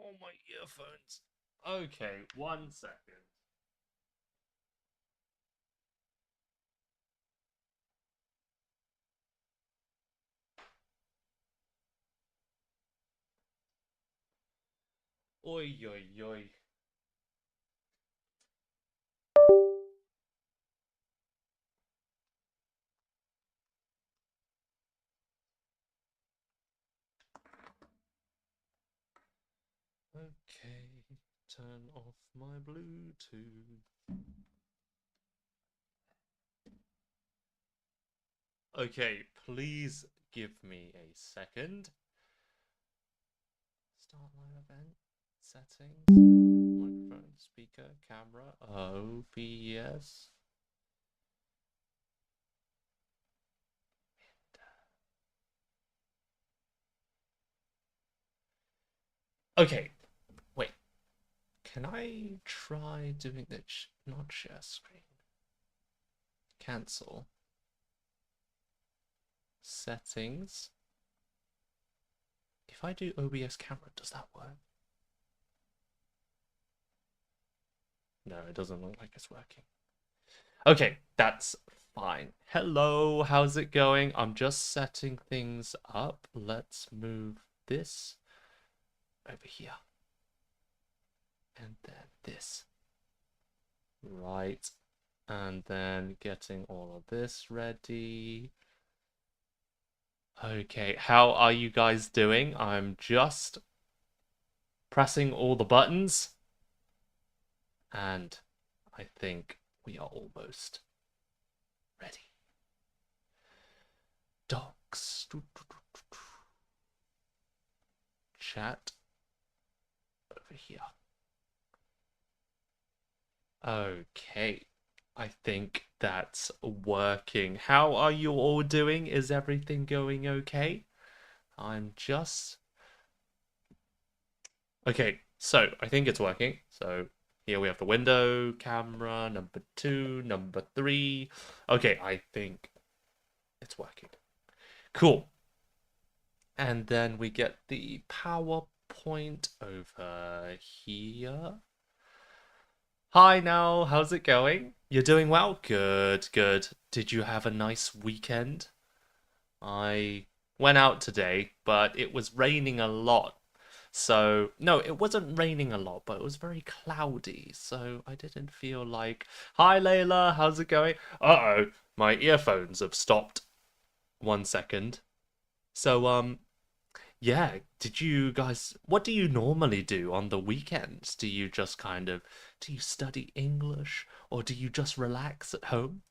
Oh, my earphones. Okay, 1 second. Oi, oi, oi. Okay, turn off my Bluetooth. Okay, please give me a second. Start live event. Settings. Microphone, speaker, camera, OBS. Okay, wait. Can I try doing the not share screen? Cancel. Settings. If I do OBS camera, does that work? No, it doesn't look like it's working. Okay, that's fine. Hello, how's it going? I'm just setting things up. Let's move this over here. And then this. Right. And then getting all of this ready. Okay, how are you guys doing? I'm just pressing all the buttons. And I think we are almost ready. Docs. Chat over here. Okay, I think that's working. How are you all doing? Is everything going okay? I'm just... Okay, so I think it's working. So here we have the window, camera, number 2, number 3. Okay, I think it's working. Cool. And then we get the PowerPoint over here. Hi now, how's it going? You're doing well? Good, good. Did you have a nice weekend? I went out today, but it was raining a lot. So, no, it wasn't raining a lot, but it was very cloudy. So I didn't feel like, hi Layla, how's it going? Uh-oh, my earphones have stopped. 1 second. So, yeah, did you guys, what do you normally do on the weekends? Do you just kind of, do you study English or do you just relax at home?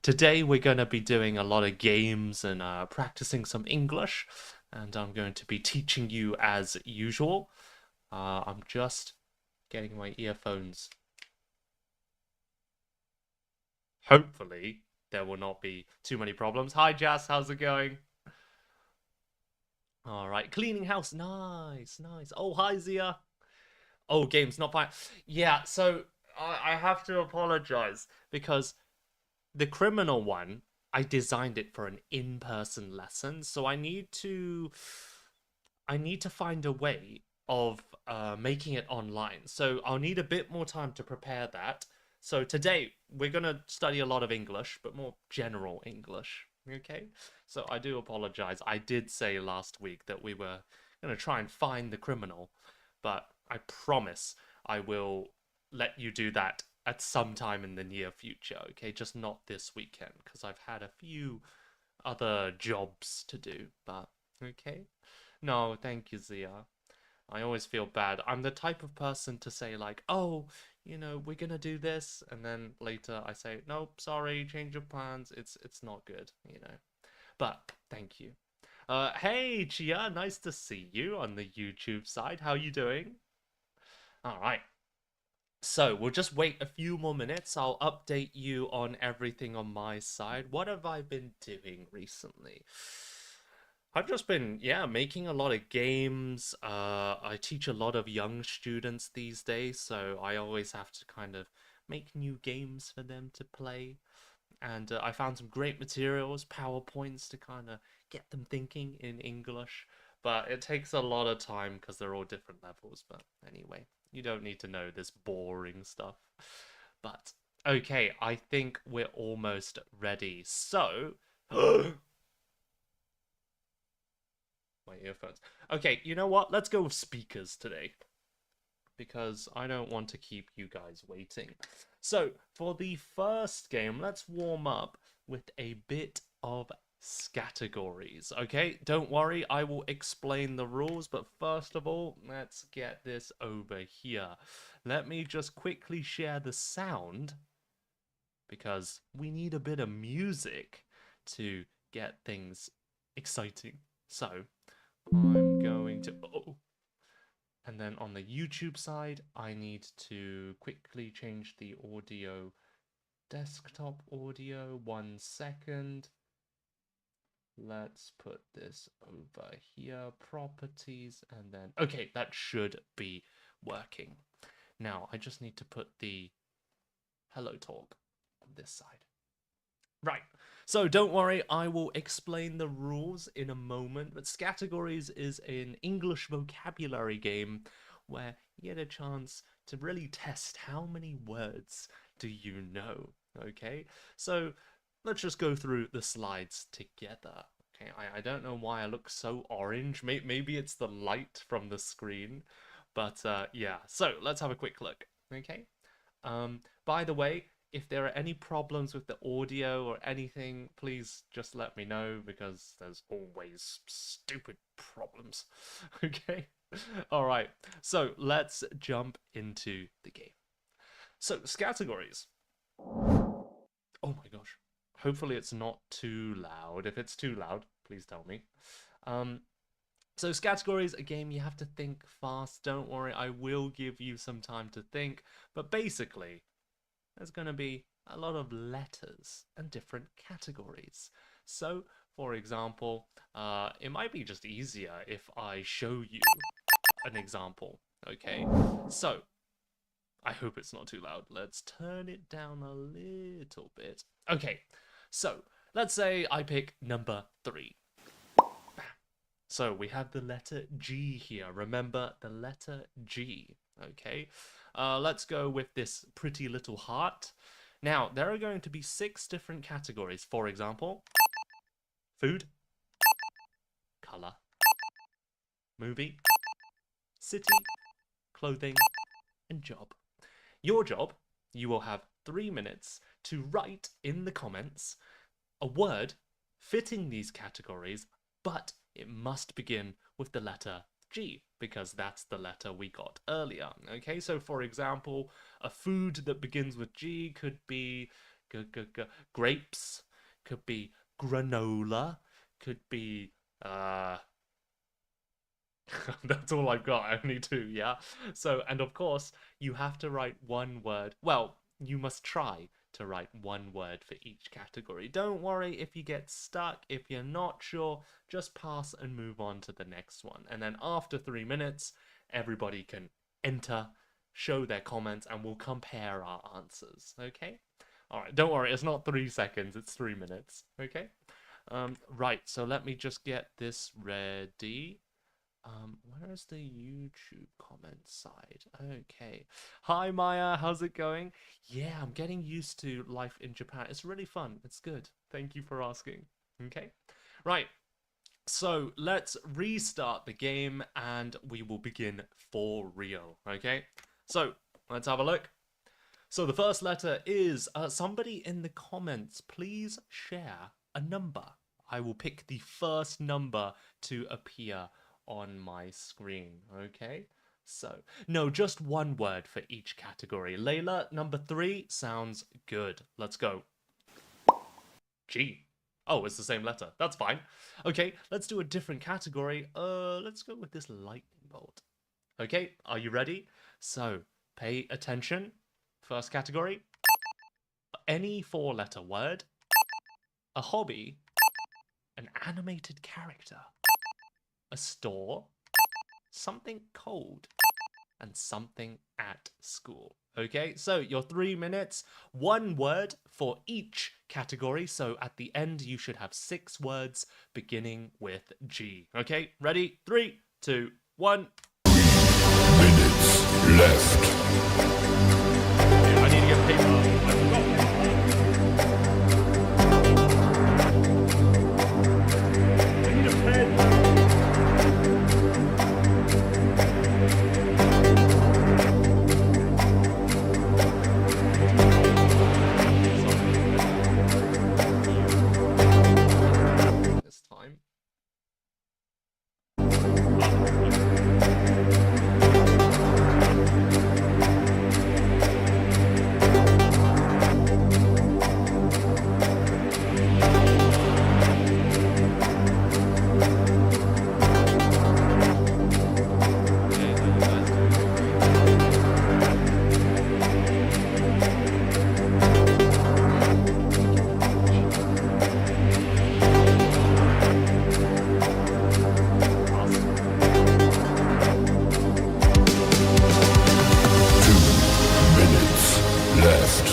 Today we're going to be doing a lot of games and practicing some English, and I'm going to be teaching you as usual. I'm just getting my earphones. Hopefully, there will not be too many problems. Hi, Jazz, how's it going? All right, cleaning house, nice, nice. Oh, hi, Zia. Oh, game's not fine. Yeah, so I have to apologize because the criminal one, I designed it for an in-person lesson, so I need to find a way of making it online. So I'll need a bit more time to prepare that. So today we're gonna study a lot of English, but more general English. Okay? So I do apologize. I did say last week that we were gonna try and find the criminal, but I promise I will let you do that at some time in the near future, okay? Just not this weekend, because I've had a few other jobs to do, but okay. No, thank you, Zia. I always feel bad. I'm the type of person to say, like, oh, we're gonna do this, and then later I say, nope, sorry, change of plans. It's not good. But thank you. Hey, Chia, nice to see you on the YouTube side. How you doing? All right. So we'll just wait a few more minutes. I'll update you on everything on my side. What have I been doing recently? I've just been, yeah, making a lot of games. I teach a lot of young students these days, so I always have to kind of make new games for them to play. And I found some great materials, PowerPoints to kind of get them thinking in English. But it takes a lot of time because they're all different levels. But anyway, you don't need to know this boring stuff. But okay, I think we're almost ready. So, my earphones. Okay, you know what? Let's go with speakers today because I don't want to keep you guys waiting. So, for the first game, let's warm up with a bit of categories. Okay, don't worry, I will explain the rules, but first of all, let's get this over here. Let me just quickly share the sound because we need a bit of music to get things exciting. So, I'm going to... Oh, and then on the YouTube side, I need to quickly change the audio, desktop audio, 1 second. Let's put this over here, properties, and then, okay, that should be working. Now, I just need to put the Hello Talk on this side. Right, so don't worry, I will explain the rules in a moment, but Categories is an English vocabulary game where you get a chance to really test how many words do you know, okay? So let's just go through the slides together. Okay, I don't know why I look so orange. Maybe it's the light from the screen, but yeah. So let's have a quick look. Okay. By the way, if there are any problems with the audio or anything, please just let me know because there's always stupid problems. Okay. All right. So let's jump into the game. So categories. Oh my gosh. Hopefully it's not too loud. If it's too loud, please tell me. So categories, a game you have to think fast. Don't worry, I will give you some time to think. But basically, there's going to be a lot of letters and different categories. So, for example, it might be just easier if I show you an example. Okay, so I hope it's not too loud. Let's turn it down a little bit. Okay, so let's say I pick number 3. So we have the letter G here. Remember the letter G. Okay, let's go with this pretty little heart. Now, there are going to be 6 different categories. For example, food, color, movie, city, clothing, and job. Your job, you will have 3 minutes to write in the comments a word fitting these categories, but it must begin with the letter G, because that's the letter we got earlier. Okay, so for example, a food that begins with G could be grapes, could be granola, could be that's all I've got, only 2, yeah? So, and of course, you have to write 1 word. Well, you must try to write 1 word for each category. Don't worry if you get stuck. If you're not sure, just pass and move on to the next one. And then after 3 minutes, everybody can enter, show their comments, and we'll compare our answers, okay? Alright, don't worry, it's not 3 seconds, it's 3 minutes, okay? Right, so let me just get this ready. Where is the YouTube comment side? Okay. Hi Maya, how's it going? Yeah, I'm getting used to life in Japan. It's really fun. It's good. Thank you for asking. Okay. Right. So let's restart the game and we will begin for real. Okay. So let's have a look. So the first letter is somebody in the comments, please share a number. I will pick the first number to appear on my screen, okay? So, no, just 1 word for each category. Layla, number 3 sounds good. Let's go. G. Oh, it's the same letter. That's fine. Okay, let's do a different category. Let's go with this lightning bolt. Okay, are you ready? So, pay attention. First category. Any 4-letter word. A hobby. An animated character. A store, something cold, and something at school. Okay, so your 3 minutes, one word for each category. So at the end, you should have 6 words beginning with G. Okay, ready? 3, 2, 1. Minutes left. Okay, I need to get paper. I forgot paper. I need a pen. This time. Left.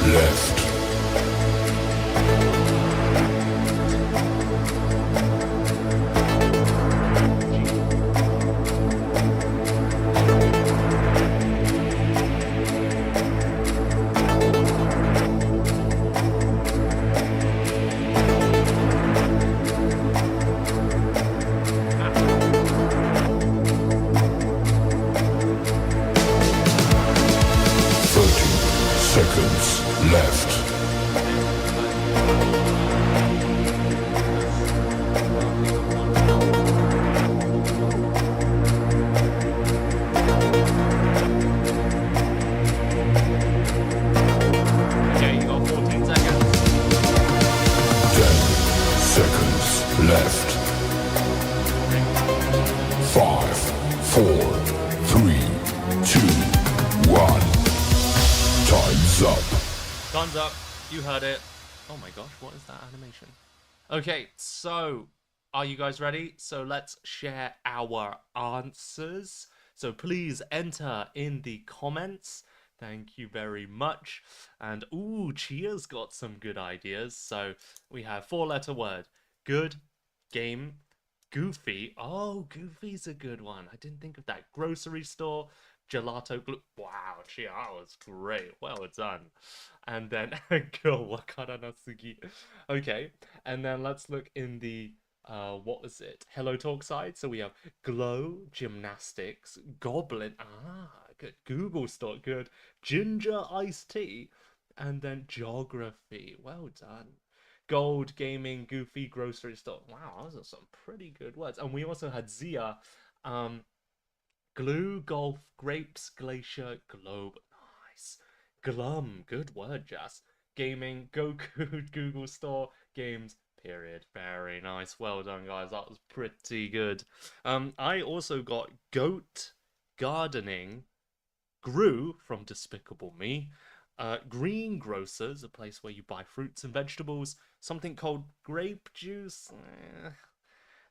Left. Seconds left. Okay, you got 14 seconds. 10 seconds left. 5, 4, 3, 2, 1. Time's up. Time's up. You heard it. Oh my gosh, what is that animation? Okay, so are you guys ready? So let's share our answers. So please enter in the comments. Thank you very much. And ooh, Chia's got some good ideas. So we have 4-letter word. Good, game, goofy. Oh, goofy's a good one. I didn't think of that. Grocery store. Gelato glue. Wow, Chia, that was great. Well done. And then girl, wakara nasugi. Okay, and then let's look in the what was it? Hello Talk side. So we have glow, gymnastics, goblin. Ah, good. Google Store, good. Ginger iced tea, and then geography. Well done. Gold, gaming, goofy, grocery store. Wow, those are some pretty good words. And we also had Zia. Glue, golf, grapes, glacier, globe. Nice. Glum. Good word, Jazz. Gaming, Goku, Google Store, games, period. Very nice. Well done, guys. That was pretty good. I also got goat, gardening, grew from Despicable Me, greengrocers, a place where you buy fruits and vegetables, something called grape juice,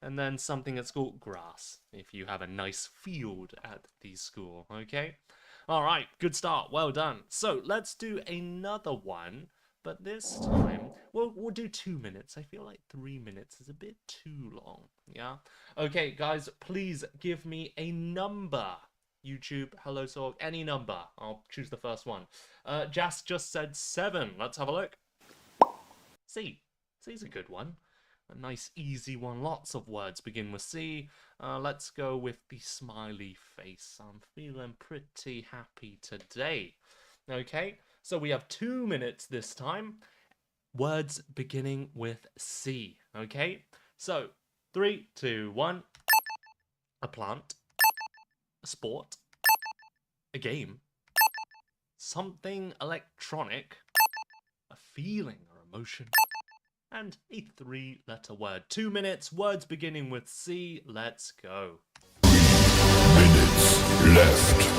and then something that's called grass, if you have a nice field at the school, okay? Alright, good start, well done. So, let's do another one, but this time, we'll do 2 minutes. I feel like 3 minutes is a bit too long, yeah? Okay, guys, please give me a number. YouTube, Hello Talk, any number. I'll choose the first one. Jas just said 7. Let's have a look. C. C's a good one. A nice easy one. Lots of words begin with C. Let's go with the smiley face. I'm feeling pretty happy today. Okay, so we have 2 minutes this time. Words beginning with C. Okay, so 3, 2, 1. A plant. A sport. A game. Something electronic. A feeling or emotion. And a 3-letter word. 2 minutes, words beginning with C. Let's go. Minutes left.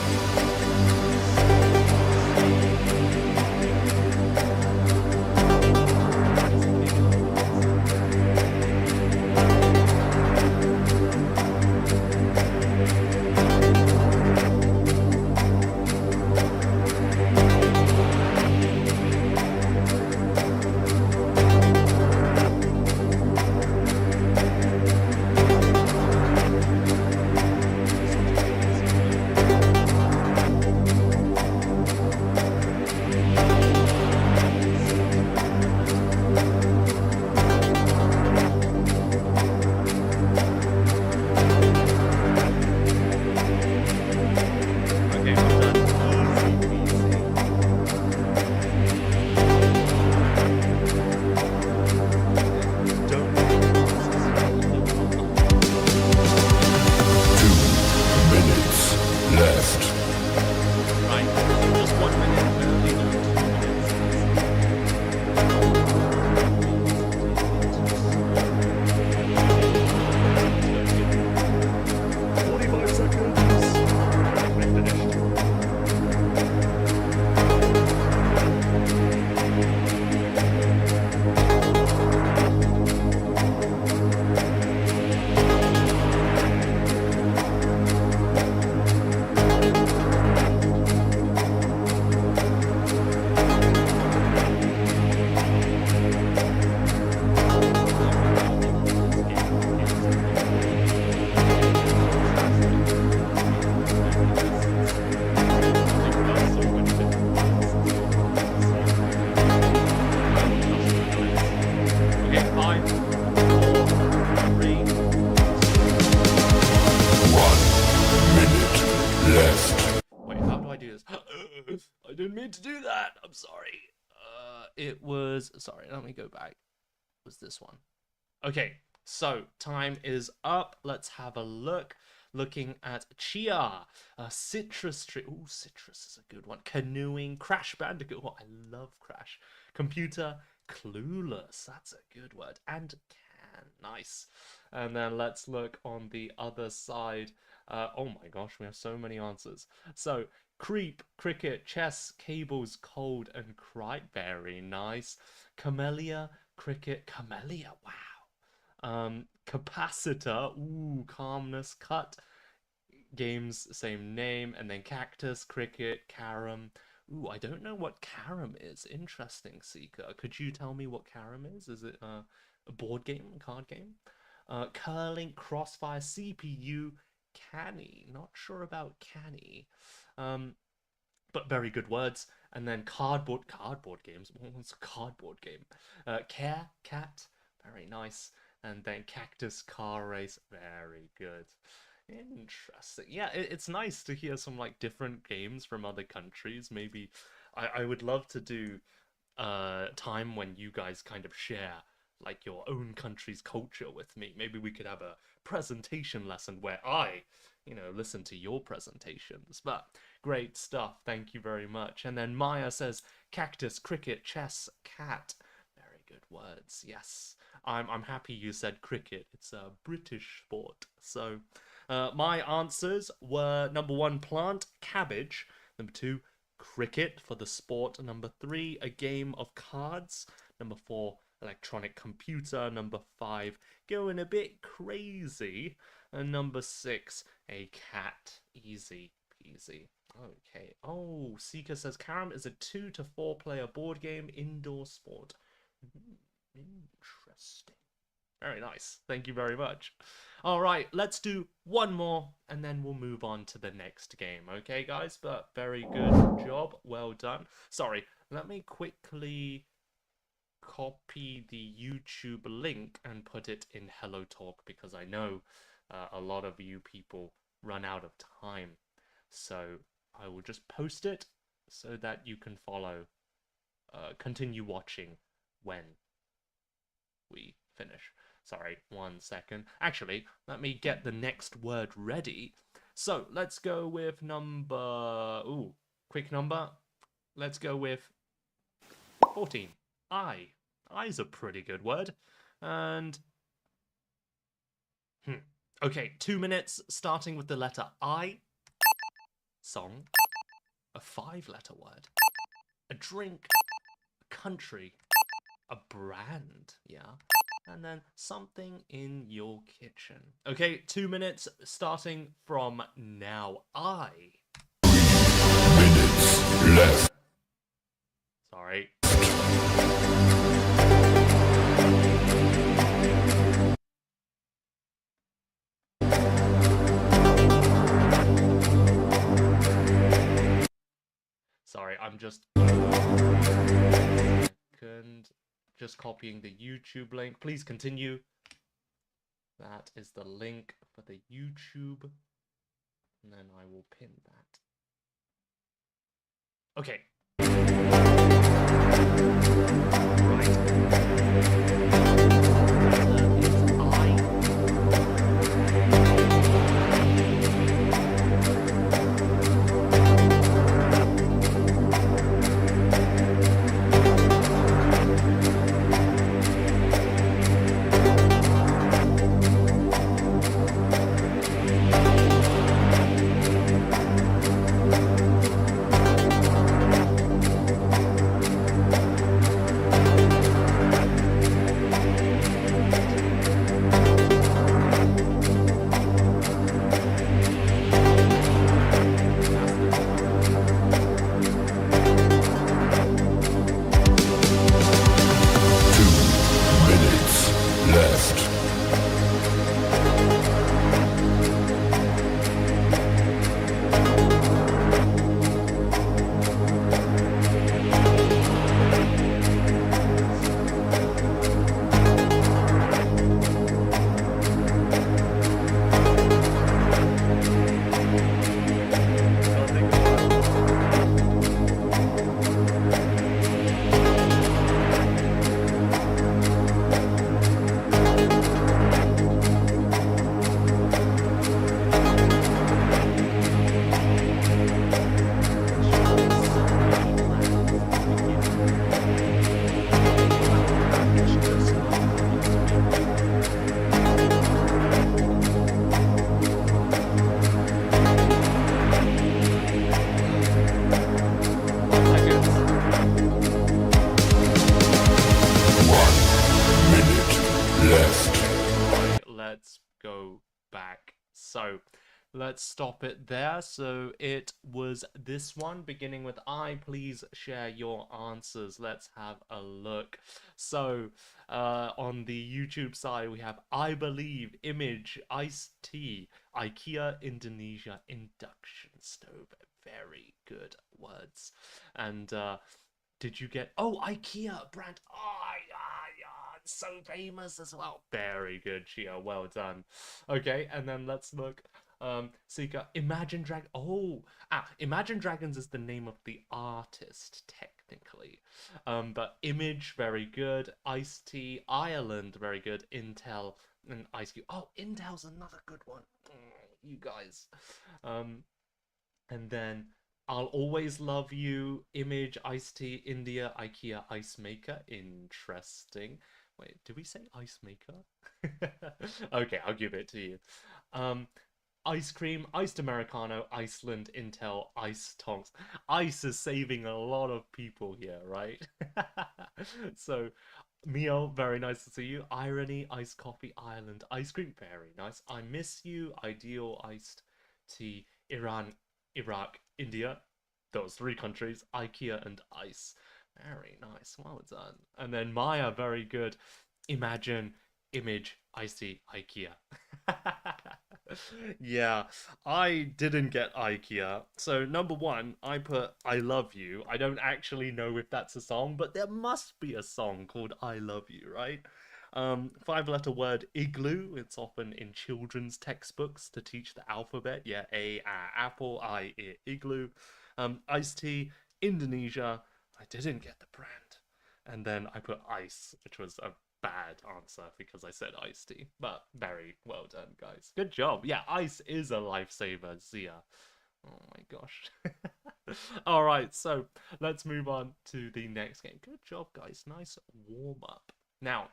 Okay, well done. Easy peasy. Don't Minutes left. Right, just 1 minute. We only do 2 minutes. 45 seconds. Alright, we're finished. Okay, 5, 4, 3. 1 minute left. Wait, how do I do this? I didn't mean to do that. I'm sorry. It was. Sorry, let me go back. It was this one. Okay, so time is up. Let's have a look. Looking at chia, citrus tree. Ooh, citrus is a good one. Canoeing, Crash Bandicoot. Oh, I love Crash. Computer, clueless. That's a good word. And can. Nice. And then let's look on the other side. Oh my gosh, we have so many answers. So, creep, cricket, chess, cables, cold, and cry. Very nice. Camellia, cricket, camellia. Wow. Capacitor, ooh, calmness, cut, games, same name, and then cactus, cricket, carom. Ooh, I don't know what carom is. Interesting, Seeker. Could you tell me what carom is? Is it a board game, a card game? Curling, crossfire, CPU, canny. Not sure about canny. But very good words. And then cardboard games. What's a cardboard game? Care, cat, very nice. And then cactus, car race, very good. Interesting. Yeah, it's nice to hear some like different games from other countries. Maybe I would love to do time when you guys kind of share like your own country's culture with me. Maybe we could have a presentation lesson where I, listen to your presentations. But great stuff. Thank you very much. And then Maya says cactus, cricket, chess, cat. Very good words. Yes. I'm happy you said cricket. It's a British sport. So my answers were number 1, plant, cabbage. Number 2, cricket for the sport. Number 3, a game of cards. Number 4, electronic computer. Number 5, going a bit crazy. And number 6, a cat. Easy peasy. Okay. Oh, Seeker says Carom is a 2 to 4 player board game, indoor sport. Interesting. Very nice. Thank you very much. All right, let's do one more and then we'll move on to the next game. Okay, guys? But very good job. Well done. Sorry, let me quickly copy the YouTube link and put it in Hello Talk because I know a lot of you people run out of time. So I will just post it so that you can follow, continue watching when we finish. Sorry, 1 second. Actually, let me get the next word ready. So let's go with number. Ooh, quick number. Let's go with 14. I. I is a pretty good word. And. Okay, 2 minutes starting with the letter I. Song. A 5-letter word. A drink. A country. A brand. Yeah. And then something in your kitchen. Okay, 2 minutes starting from now. I. Minutes left. Sorry. Sorry, I'm just just copying the YouTube link. Please continue. That is the link for the YouTube. And then I will pin that. Okay. Let's go back. So let's stop it there. So it was this one beginning with I. Please share your answers. Let's have a look. So on the YouTube side we have I believe, image, iced tea, IKEA, Indonesia, induction stove. Very good words. And did you get IKEA brand? So famous as well. Very good, Chia. Well done. Okay, and then let's look. Sika, Imagine Dragons. Imagine Dragons is the name of the artist, technically. But Image, very good. Ice-T, Ireland, very good. Intel and Ice Cube. Oh, Intel's another good one. You guys. And then I'll Always Love You, Image, Ice-T, India, IKEA, Ice Maker. Interesting. Wait, did we say Ice Maker? Okay, I'll give it to you. Ice cream, iced Americano, Iceland, Intel, ice tonks. Ice is saving a lot of people here, right? So, Mio, very nice to see you. Irony, iced coffee, Ireland, ice cream, very nice. I miss you, ideal, iced tea, Iran, Iraq, India. Those 3 countries, IKEA and ice. Very nice, well done. And then Maya, very good. Imagine, image, I see IKEA. Yeah, I didn't get IKEA. So number one, I put I love you. I don't actually know if that's a song, but there must be a song called I love you, right? Five-letter word igloo. It's often in children's textbooks to teach the alphabet. Yeah, apple, igloo. Iced tea, Indonesia. I didn't get the brand. And then I put ice, which was a bad answer because I said iced tea. But very well done, guys. Good job. Yeah, ice is a lifesaver, Zia. Oh my gosh. All right, so let's move on to the next game. Good job, guys. Nice warm up. Now,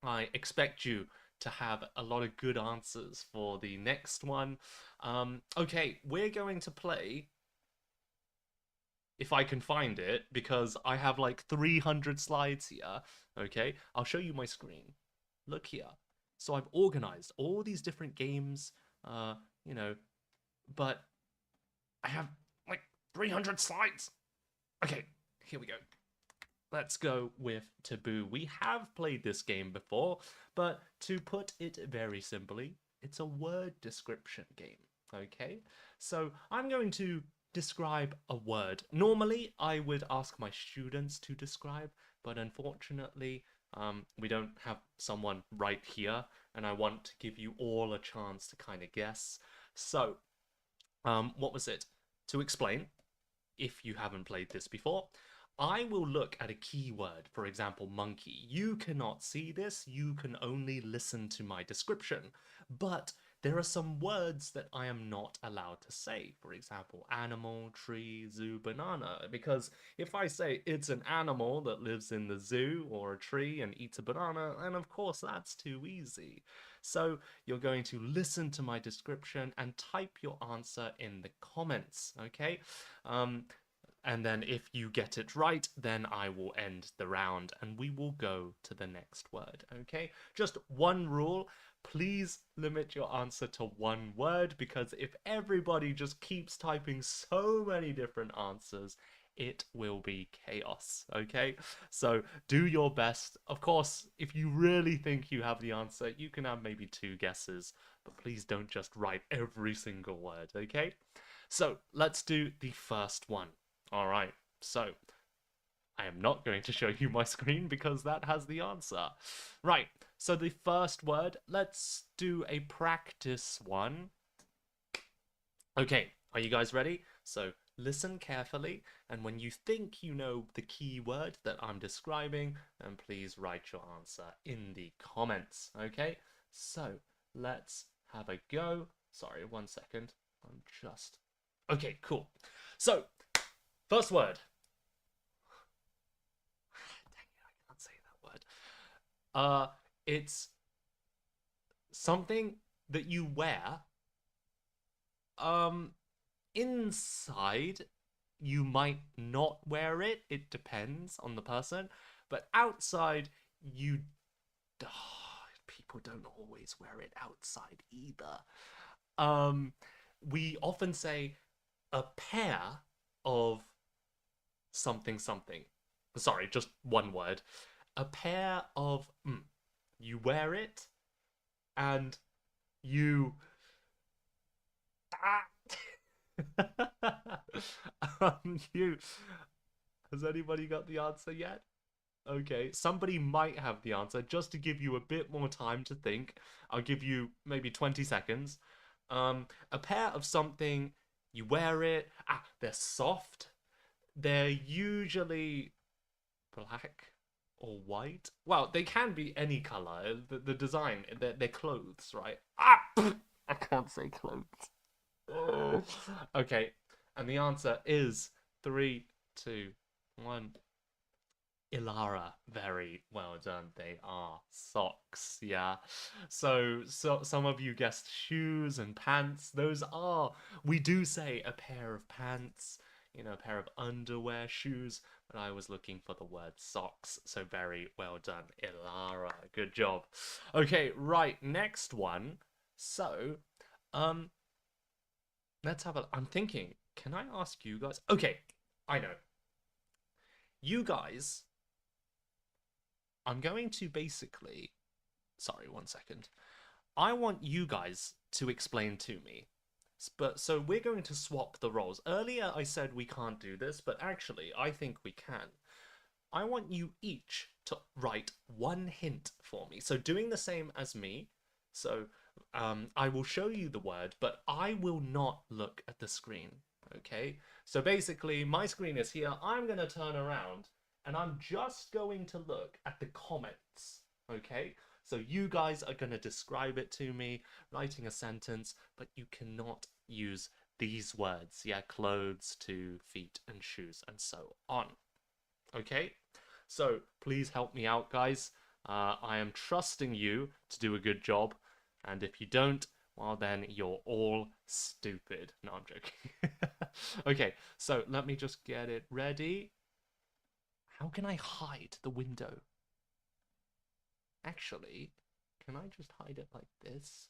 I expect you to have a lot of good answers for the next one. Okay, we're going to play, if I can find it, because I have like 300 slides here. Okay, I'll show you my screen. Look here. So I've organized all these different games, you know, but I have like 300 slides. Okay, here we go. Let's go with Taboo. We have played this game before, but to put it very simply, it's a word description game. Okay, so I'm going to describe a word. Normally, I would ask my students to describe, but unfortunately, we don't have someone right here, and I want to give you all a chance to kind of guess. So, what was it? To explain, if you haven't played this before, I will look at a keyword, for example, monkey. You cannot see this, you can only listen to my description. But there are some words that I am not allowed to say. For example, animal, tree, zoo, banana. Because if I say it's an animal that lives in the zoo or a tree and eats a banana, then of course that's too easy. So you're going to listen to my description and type your answer in the comments, okay? And then if you get it right, then I will end the round and we will go to the next word, okay? Just one rule, please limit your answer to one word, because if everybody just keeps typing so many different answers, it will be chaos, okay? So do your best. Of course, if you really think you have the answer, you can have maybe 2 guesses, but please don't just write every single word, okay? So let's do the first one. All right, so I am not going to show you my screen because that has the answer. Right, so the first word, let's do a practice one. Okay, are you guys ready? So listen carefully, and when you think you know the key word that I'm describing, then please write your answer in the comments, okay? So let's have a go. Sorry, 1 second. I'm just... Okay, cool. So, first word. Dang it, I can't say that word. It's something that you wear. Inside, you might not wear it. It depends on the person. But outside, you... people don't always wear it outside either. We often say a pair of something something. Sorry, just one word. A pair of... you wear it, and you... you... Has anybody got the answer yet? Okay, somebody might have the answer. Just to give you a bit more time to think, I'll give you maybe 20 seconds. A pair of something, you wear it. They're soft. They're usually black or white. Well, they can be any color. The design, they're clothes, right? I can't say clothes. Okay, and the answer is 3, 2, 1. Ilara, very well done. They are socks, yeah. So some of you guessed shoes and pants. Those are, we do say a pair of pants, you know, a pair of underwear, shoes, but I was looking for the word socks. So very well done, Ilara. Good job. Okay, right, next one. So, let's have a, I'm thinking, can I ask you guys? Okay, I know. You guys, I'm going to basically sorry, one second. I want you guys to explain to me. But so we're going to swap the roles. Earlier I said we can't do this, but actually I think we can. I want you each to write one hint for me. So doing the same as me. So I will show you the word, but I will not look at the screen. Okay? So basically, my screen is here. I'm going to turn around, and I'm just going to look at the comments. Okay? So you guys are going to describe it to me, writing a sentence, but you cannot use these words. Yeah, clothes, to, feet, and shoes, and so on. Okay? So please help me out, guys. I am trusting you to do a good job, and if you don't, well then you're all stupid. No, I'm joking. Okay, so let me just get it ready. How can I hide the window? Actually, can I just hide it like this?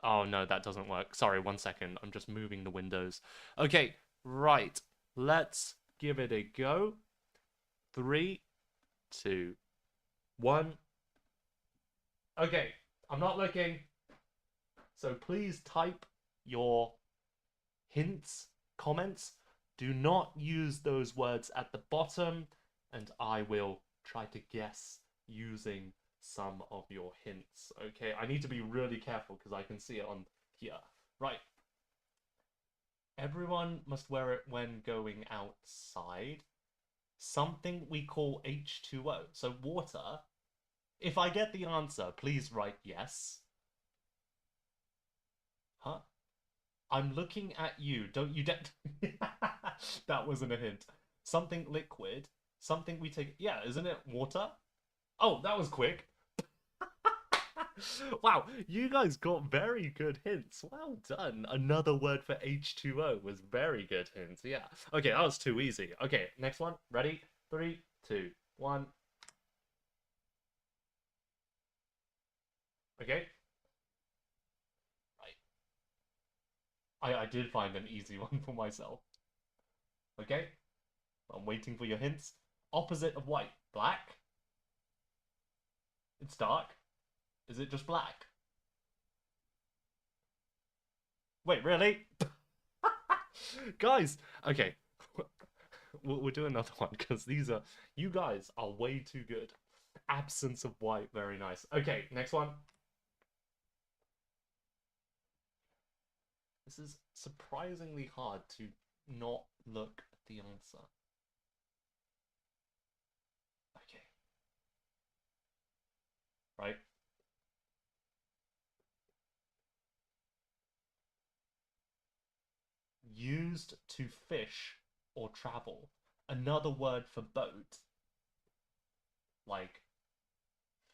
Oh no, that doesn't work. Sorry, one second. I'm just moving the windows. Okay, right. Let's give it a go. 3, 2, 1. Okay, I'm not looking. So please type your hints, comments. Do not use those words at the bottom, and I will try to guess using some of your hints. Okay, I need to be really careful because I can see it on here. Right. Everyone must wear it when going outside. Something we call H2O. So water. If I get the answer, please write yes. Huh? I'm looking at you. Don't you That wasn't a hint. Something liquid. Something we take. Yeah, isn't it water? Oh, that was quick. Wow, you guys got very good hints. Well done. Another word for H2O was very good hints. Yeah. Okay, that was too easy. Okay, next one. Ready? 3, 2, 1. Okay. I did find an easy one for myself. Okay. I'm waiting for your hints. Opposite of white. Black. It's dark. Is it just black? Wait, really? Guys, okay. We'll do another one because you guys are way too good. Absence of white, very nice. Okay, next one. This is surprisingly hard to not look at the answer. Okay. Right? Used to fish or travel. Another word for boat. Like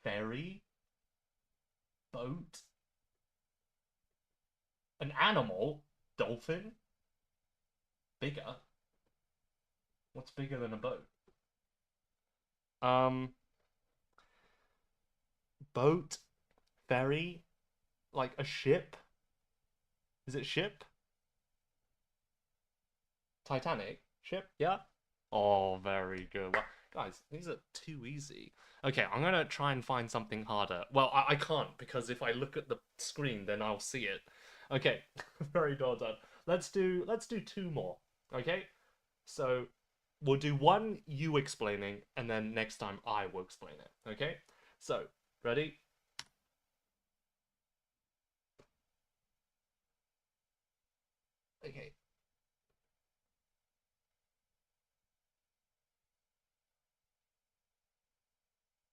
ferry? Boat? An animal? Dolphin? Bigger? What's bigger than a boat? Boat? Ferry? Like a ship? Is it ship? Titanic? Ship? Yeah? Oh, very good. Well, guys, these are too easy. Okay, I'm gonna try and find something harder. Well, I can't, because if I look at the screen, then I'll see it. Okay, very well done. Let's do 2 more. Okay? So we'll do one you explaining, and then next time I will explain it. Okay? So, ready? Okay.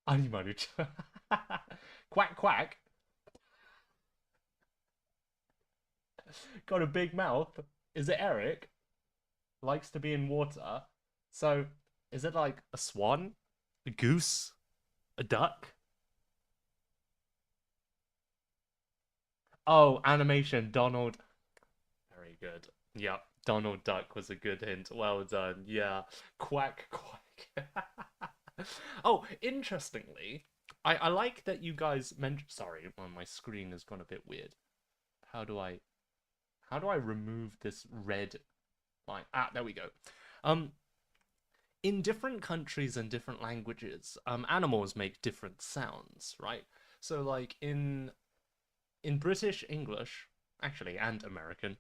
Animaru. Quack quack. Got a big mouth. Is it Eric? Likes to be in water. So, is it like a swan? A goose? A duck? Oh, animation. Donald. Very good. Yep. Donald Duck was a good hint. Well done. Yeah. Quack quack. Oh, interestingly, I like that you guys mentioned. Sorry, well, my screen has gone a bit weird. How do I remove this red line? Ah, there we go. In different countries and different languages, animals make different sounds, right? So like in British English, actually, and American,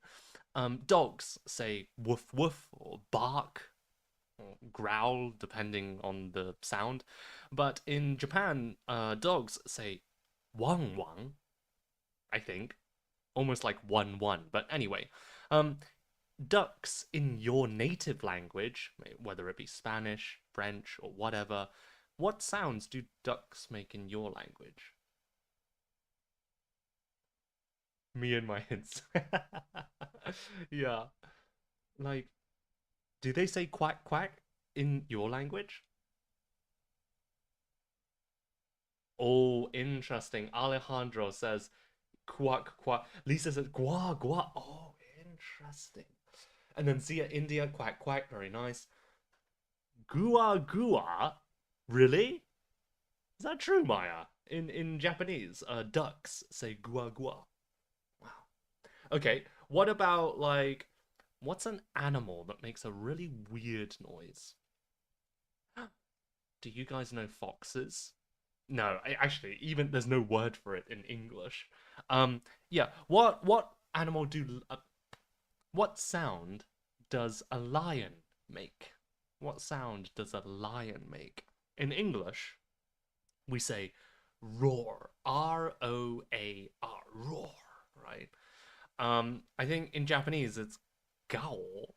dogs say woof woof or bark or growl depending on the sound, but in Japan, dogs say wang wang. I think almost like one one. But anyway, um, ducks in your native language, whether it be Spanish, French, or whatever, what sounds do ducks make in your language? Me and my hints. Yeah. Like, do they say quack quack in your language? Oh, interesting. Alejandro says quack quack. Lisa says gua gua. Oh, interesting. And then Zia India quack quack. Very nice. Gua gua. Really? Is that true, Maya? In Japanese, ducks say gua gua. Wow. Okay, what about like what's an animal that makes a really weird noise? Do you guys know foxes? No, actually, even there's no word for it in English. Yeah. What animal do what sound does a lion make? What sound does a lion make? In English, we say roar, R-O-A-R, roar, right? I think in Japanese it's gowl,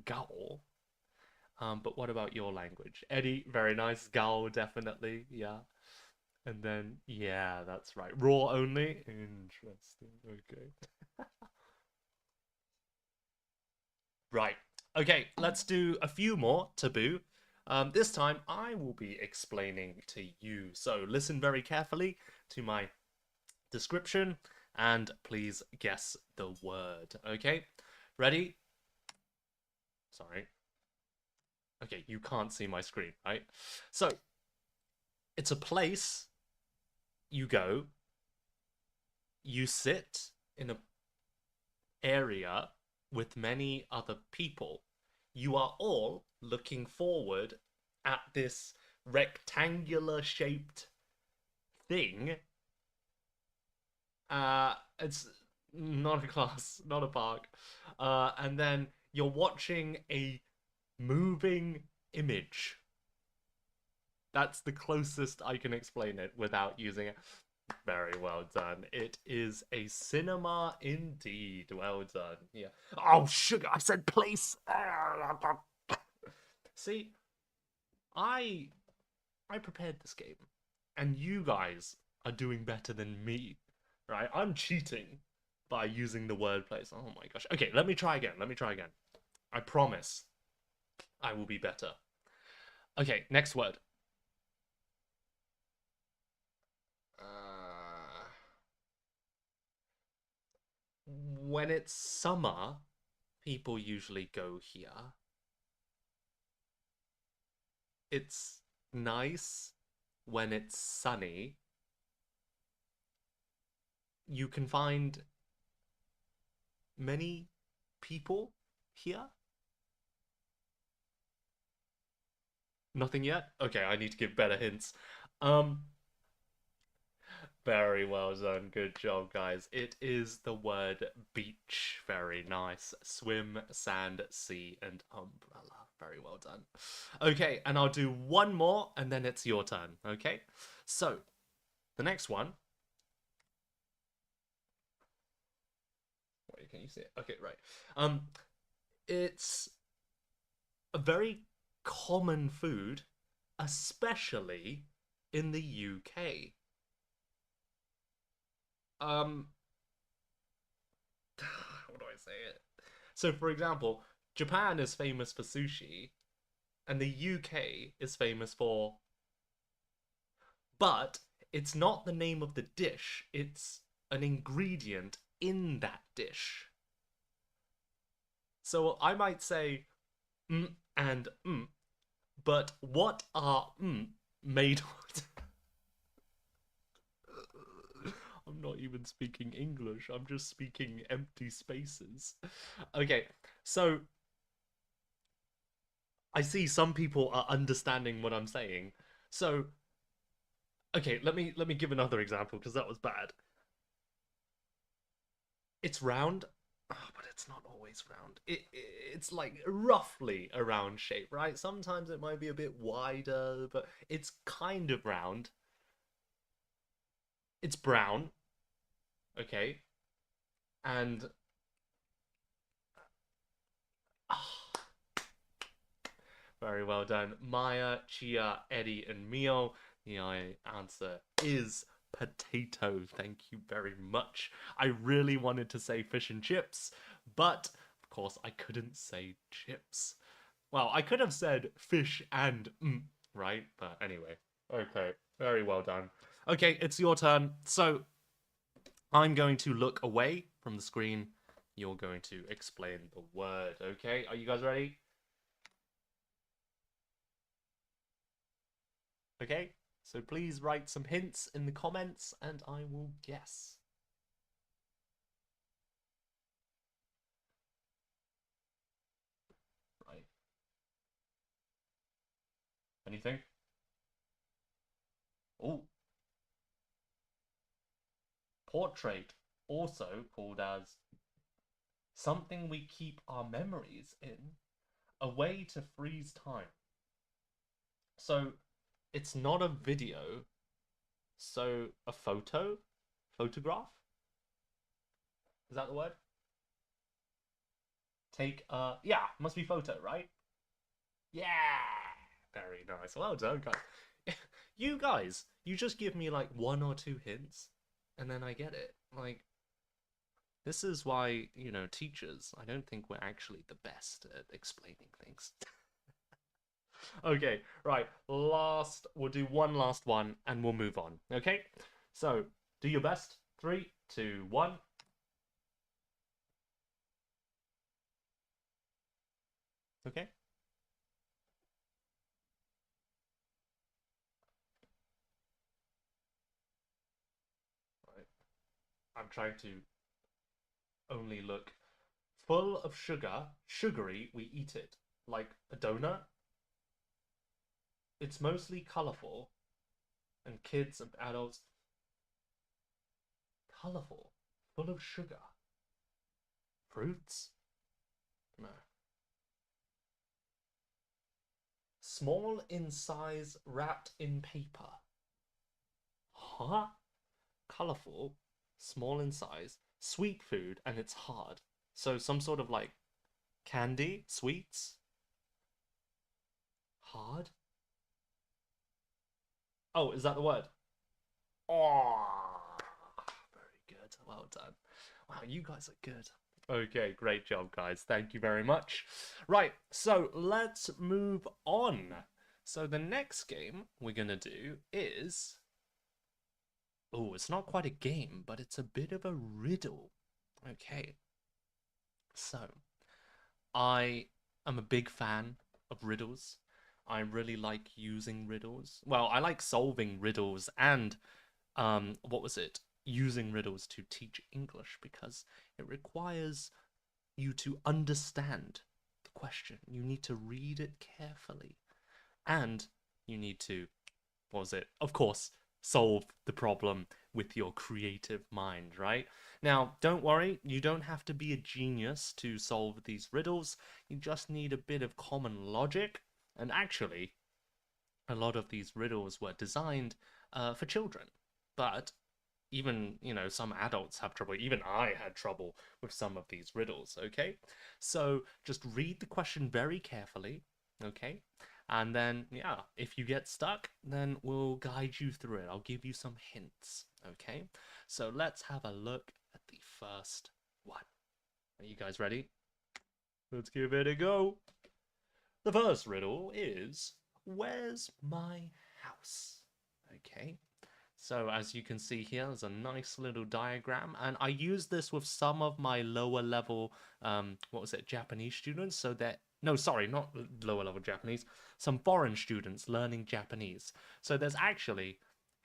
gowl. But what about your language? Eddie, very nice. Gowl, definitely, yeah. And then, yeah, that's right. Raw only? Interesting. Okay. Right. Okay, let's do a few more taboo. This time I will be explaining to you. So listen very carefully to my description and please guess the word. Okay? Ready? Sorry. Okay, you can't see my screen, right? So it's a place you go, you sit in a area with many other people. You are all looking forward at this rectangular shaped thing. It's not a class, not a park. And then you're watching a moving image. That's the closest I can explain it without using it. Very well done. It is a cinema indeed. Well done. Yeah. Oh, sugar! I said place. See, I I prepared this game, and you guys are doing better than me, right? I'm cheating by using the word place. Oh my gosh. Okay, let me try again. Let me try again. I promise I will be better. Okay, next word. When it's summer, people usually go here. It's nice when it's sunny. You can find many people here. Nothing yet? Okay, I need to give better hints. Um, very well done. Good job, guys. It is the word beach. Very nice. Swim, sand, sea, and umbrella. Very well done. Okay, and I'll do one more and then it's your turn. Okay? So, the next one. Wait, can you see it? Okay, right. It's a very common food, especially in the UK. Um, how do I say it? So, for example, Japan is famous for sushi, and the UK is famous for. But it's not the name of the dish, it's an ingredient in that dish. So I might say and but what are made of? I'm not even speaking English. I'm just speaking empty spaces. Okay, so I see some people are understanding what I'm saying. So Okay, let me give another example because that was bad. It's round, but it's not always round. It's like roughly a round shape, right? Sometimes it might be a bit wider, but it's kind of round. It's brown, okay, and ah, very well done, Maya, Chia, Eddie, and Mio. The answer is potato. Thank you very much. I really wanted to say fish and chips, but of course I couldn't say chips. Well, I could have said fish and right? But anyway, okay, very well done. Okay, it's your turn. So I'm going to look away from the screen. You're going to explain the word, okay? Are you guys ready? Okay, so please write some hints in the comments and I will guess. Right. Anything? Oh, portrait, also called as something we keep our memories in, a way to freeze time. So it's not a video, so a photo? Photograph? Is that the word? Take a yeah, must be photo, right? Yeah. Very nice. Well done, guys. You guys, you just give me like one or two hints and then I get it. Like this is why, teachers, I don't think we're actually the best at explaining things. Okay, right. We'll do one last one and we'll move on. Okay? So, do your best. Three, two, one. Okay? Right. I'm trying to only look full of sugar, sugary, we eat it. Like a donut. It's mostly colorful, and kids and adults. Colorful, full of sugar. Fruits? No. Small in size, wrapped in paper. Huh? Colorful, small in size, sweet food, and it's hard. So some sort of like candy, sweets, hard. Oh, is that the word? Oh, very good. Well done. Wow, you guys are good. Okay, great job, guys. Thank you very much. Right, so let's move on. So the next game we're gonna do is. Oh, it's not quite a game, but it's a bit of a riddle. Okay, so I am a big fan of riddles. I really like using riddles. Well, I like solving riddles and what was it? Using riddles to teach English because it requires you to understand the question. You need to read it carefully. And you need to, what was it? Of course, solve the problem with your creative mind, right? Now, don't worry, you don't have to be a genius to solve these riddles. You just need a bit of common logic. And actually, a lot of these riddles were designed for children. But even, some adults have trouble. Even I had trouble with some of these riddles, okay? So just read the question very carefully, okay? And then, yeah, if you get stuck, then we'll guide you through it. I'll give you some hints, okay? So let's have a look at the first one. Are you guys ready? Let's give it a go. The first riddle is, where's my house? Okay. So as you can see here, there's a nice little diagram, and I use this with some of my lower level, Japanese students. So that no, sorry, not lower level Japanese, some foreign students learning Japanese. So there's actually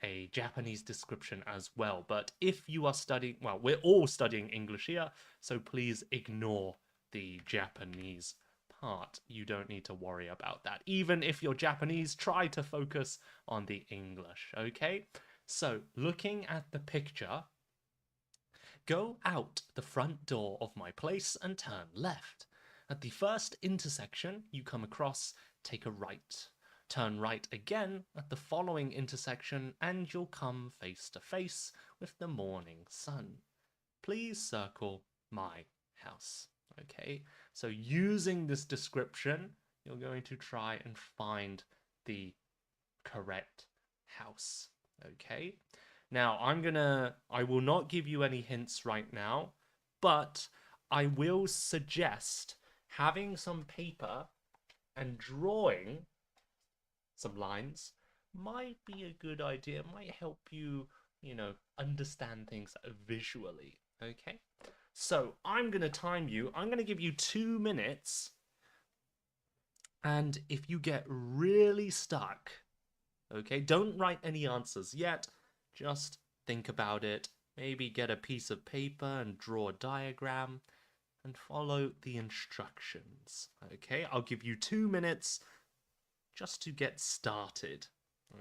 a Japanese description as well. But if you are studying, well, we're all studying English here, so please ignore the Japanese part, you don't need to worry about that. Even if you're Japanese, try to focus on the English, okay? So, looking at the picture, go out the front door of my place and turn left. At the first intersection you come across, take a right. Turn right again at the following intersection and you'll come face to face with the morning sun. Please circle my house. Okay, so using this description, you're going to try and find the correct house. Okay, now I will not give you any hints right now, but I will suggest having some paper and drawing some lines might be a good idea. It might help you, understand things visually. Okay, so I'm going to time you. I'm going to give you 2 minutes. And if you get really stuck, okay, don't write any answers yet. Just think about it. Maybe get a piece of paper and draw a diagram and follow the instructions. Okay, I'll give you 2 minutes just to get started.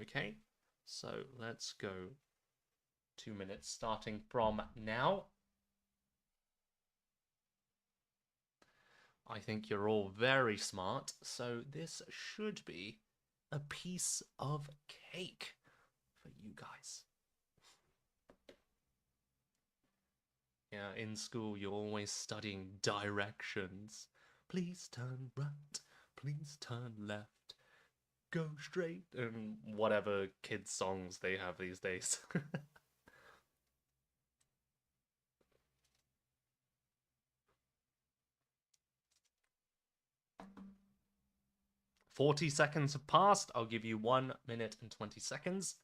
Okay, so let's go 2 minutes starting from now. I think you're all very smart, so this should be a piece of cake for you guys. Yeah, in school you're always studying directions. Please turn right, please turn left, go straight, and whatever kids' songs they have these days. 40 seconds have passed. I'll give you 1 minute and 20 seconds.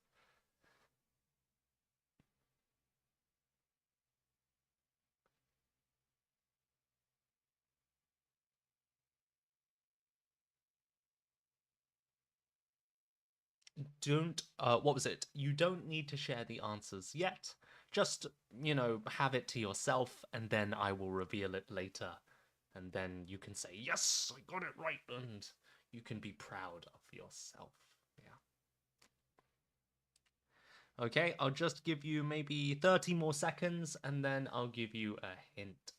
What was it? You don't need to share the answers yet. Just, have it to yourself, and then I will reveal it later. And then you can say, yes, I got it right, and you can be proud of yourself. Yeah. Okay, I'll just give you maybe 30 more seconds, and then I'll give you a hint.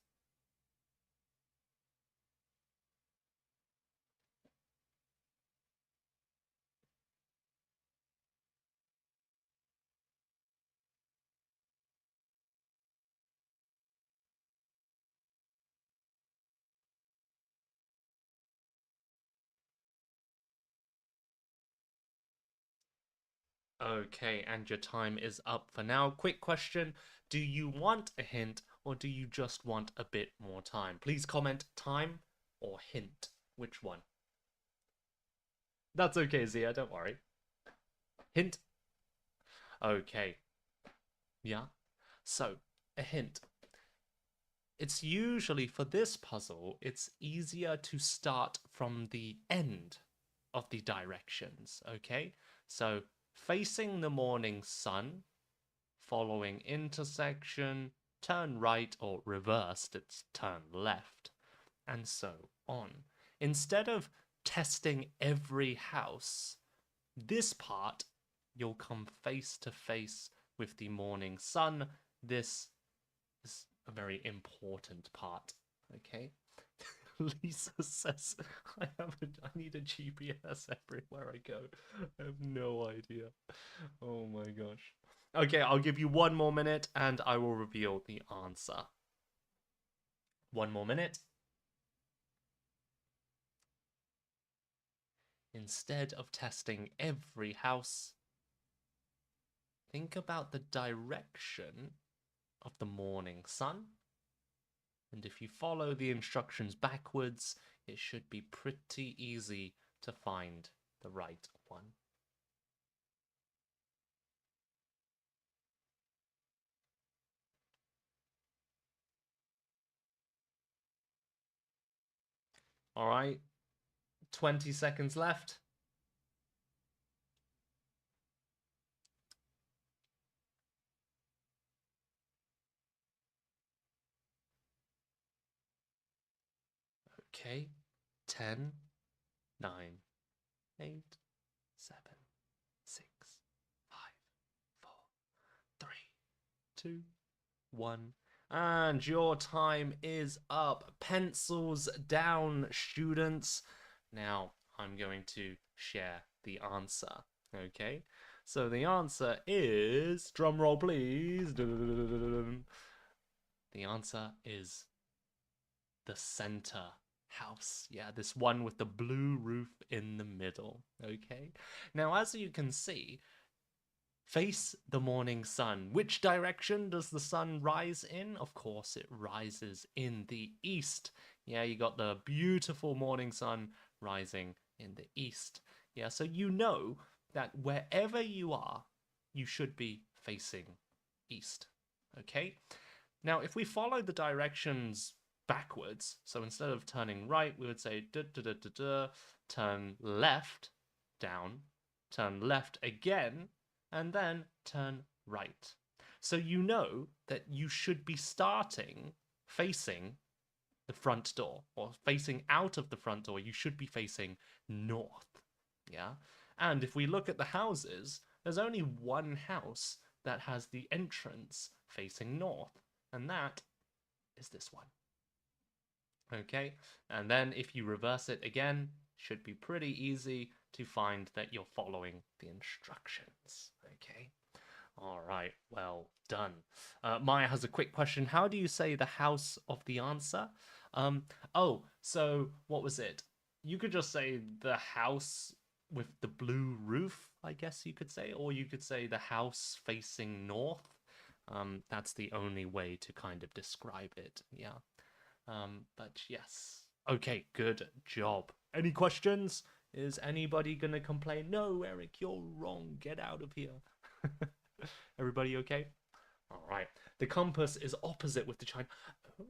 Okay, and your time is up for now. Quick question. Do you want a hint or do you just want a bit more time? Please comment time or hint. Which one? That's okay, Zia, don't worry. Hint? Okay. Yeah? So, a hint. It's usually, for this puzzle, it's easier to start from the end of the directions, okay? So, facing the morning sun, following intersection, turn right, or reversed, it's turn left, and so on. Instead of testing every house, this part, you'll come face to face with the morning sun. This is a very important part, okay? Lisa says, I need a GPS everywhere I go. I have no idea. Oh my gosh. Okay, I'll give you 1 more minute and I will reveal the answer. 1 more minute. Instead of testing every house, think about the direction of the morning sun. And if you follow the instructions backwards, it should be pretty easy to find the right one. All right, 20 seconds left. Okay, 10, 9, 8, 7, 6, 5, 4, 3, 2, 1. And your time is up. Pencils down, students. Now I'm going to share the answer. Okay? So the answer is, drum roll please. The answer is the center house. Yeah, this one with the blue roof in the middle. Okay? Now, as you can see, face the morning sun. Which direction does the sun rise in? Of course, it rises in the east. Yeah, you got the beautiful morning sun rising in the east. Yeah, so you know that wherever you are, you should be facing east. Okay? Now, if we follow the directions backwards, so instead of turning right, we would say da da da da da, turn left, down, turn left again, and then turn right. So you know that you should be starting facing the front door, or facing out of the front door. You should be facing north. Yeah? And if we look at the houses, there's only one house that has the entrance facing north, and that is this one. Okay? And then if you reverse it again, should be pretty easy to find that you're following the instructions. Okay? All right, well done. Maya has a quick question. How do you say the house of the answer? So what was it? You could just say the house with the blue roof, I guess you could say, or you could say the house facing north. That's the only way to kind of describe it, yeah. But yes. Okay, good job. Any questions? Is anybody gonna complain? No, Eric, you're wrong. Get out of here. Everybody okay? All right. The compass is opposite with the China. Oh,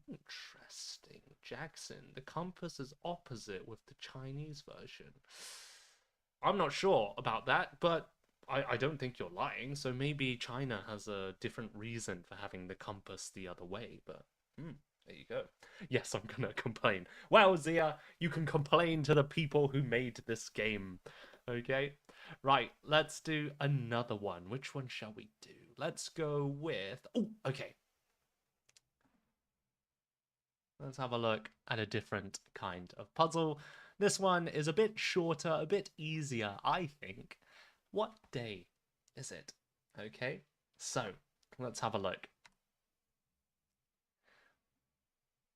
interesting. Jackson, the compass is opposite with the Chinese version. I'm not sure about that, but I don't think you're lying. So maybe China has a different reason for having the compass the other way, but there you go. Yes, I'm gonna complain. Well, Zia, you can complain to the people who made this game. Okay? Right, let's do another one. Which one shall we do? Let's go with... Oh, okay. Let's have a look at a different kind of puzzle. This one is a bit shorter, a bit easier, I think. What day is it? Okay, so let's have a look.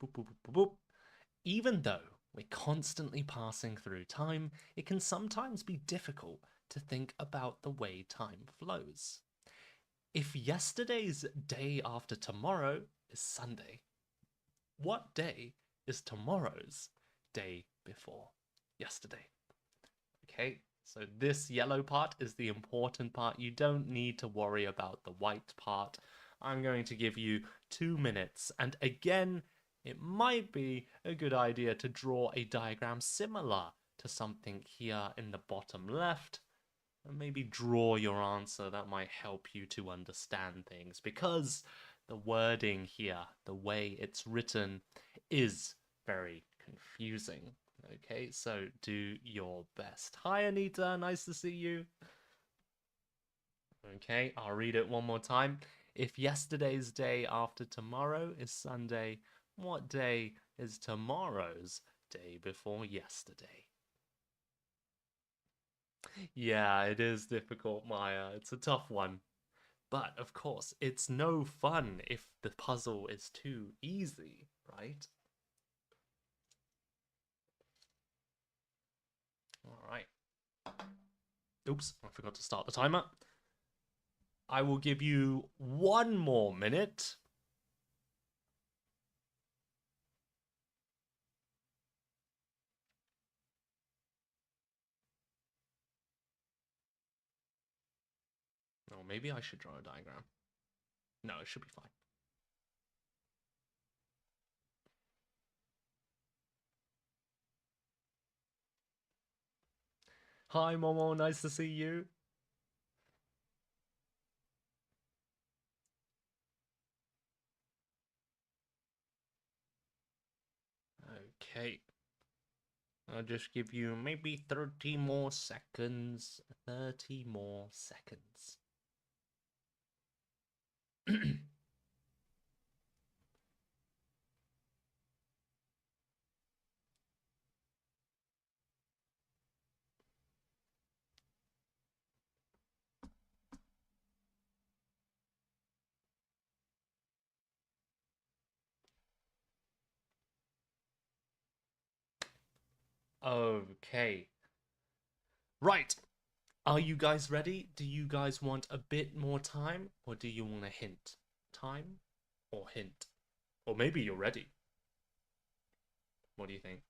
Boop, boop, boop, boop, boop. Even though we're constantly passing through time, it can sometimes be difficult to think about the way time flows. If yesterday's day after tomorrow is Sunday, what day is tomorrow's day before yesterday? Okay, so this yellow part is the important part. You don't need to worry about the white part. I'm going to give you 2 minutes, and again, it might be a good idea to draw a diagram similar to something here in the bottom left, and maybe draw your answer. That might help you to understand things, because the wording here, the way it's written, is very confusing. Okay, so do your best. Hi, Anita, nice to see you. Okay, I'll read it one more time. If yesterday's day after tomorrow is Sunday, what day is tomorrow's day before yesterday? Yeah, it is difficult, Maya. It's a tough one. But, of course, it's no fun if the puzzle is too easy, right? Alright. Oops, I forgot to start the timer. I will give you 1 more minute. Or maybe I should draw a diagram. No, it should be fine. Hi, Momo, nice to see you. Okay. I'll just give you maybe 30 more seconds. 30 more seconds. Okay. Right. Are you guys ready? Do you guys want a bit more time or do you want a hint? Time or hint? Or maybe you're ready. What do you think?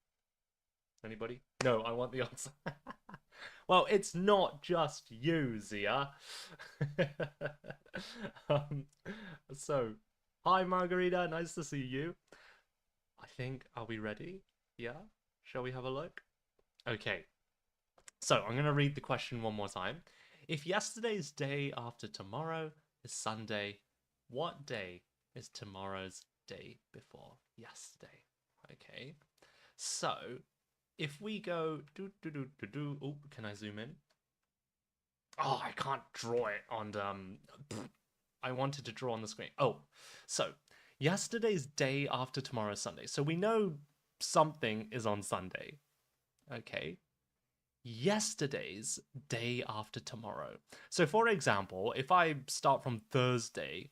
Anybody? No, I want the answer. Well, it's not just you, Zia. um, so, hi, Margarita. Nice to see you. I think, are we ready? Yeah? Shall we have a look? Okay. So, I'm going to read the question one more time. If yesterday's day after tomorrow is Sunday, what day is tomorrow's day before yesterday? Okay. So, if we go oh, can I zoom in? Oh, I can't draw it on I wanted to draw on the screen. Oh, so yesterday's day after tomorrow's Sunday. So we know something is on Sunday. Okay. Yesterday's day after tomorrow. So for example, if I start from Thursday,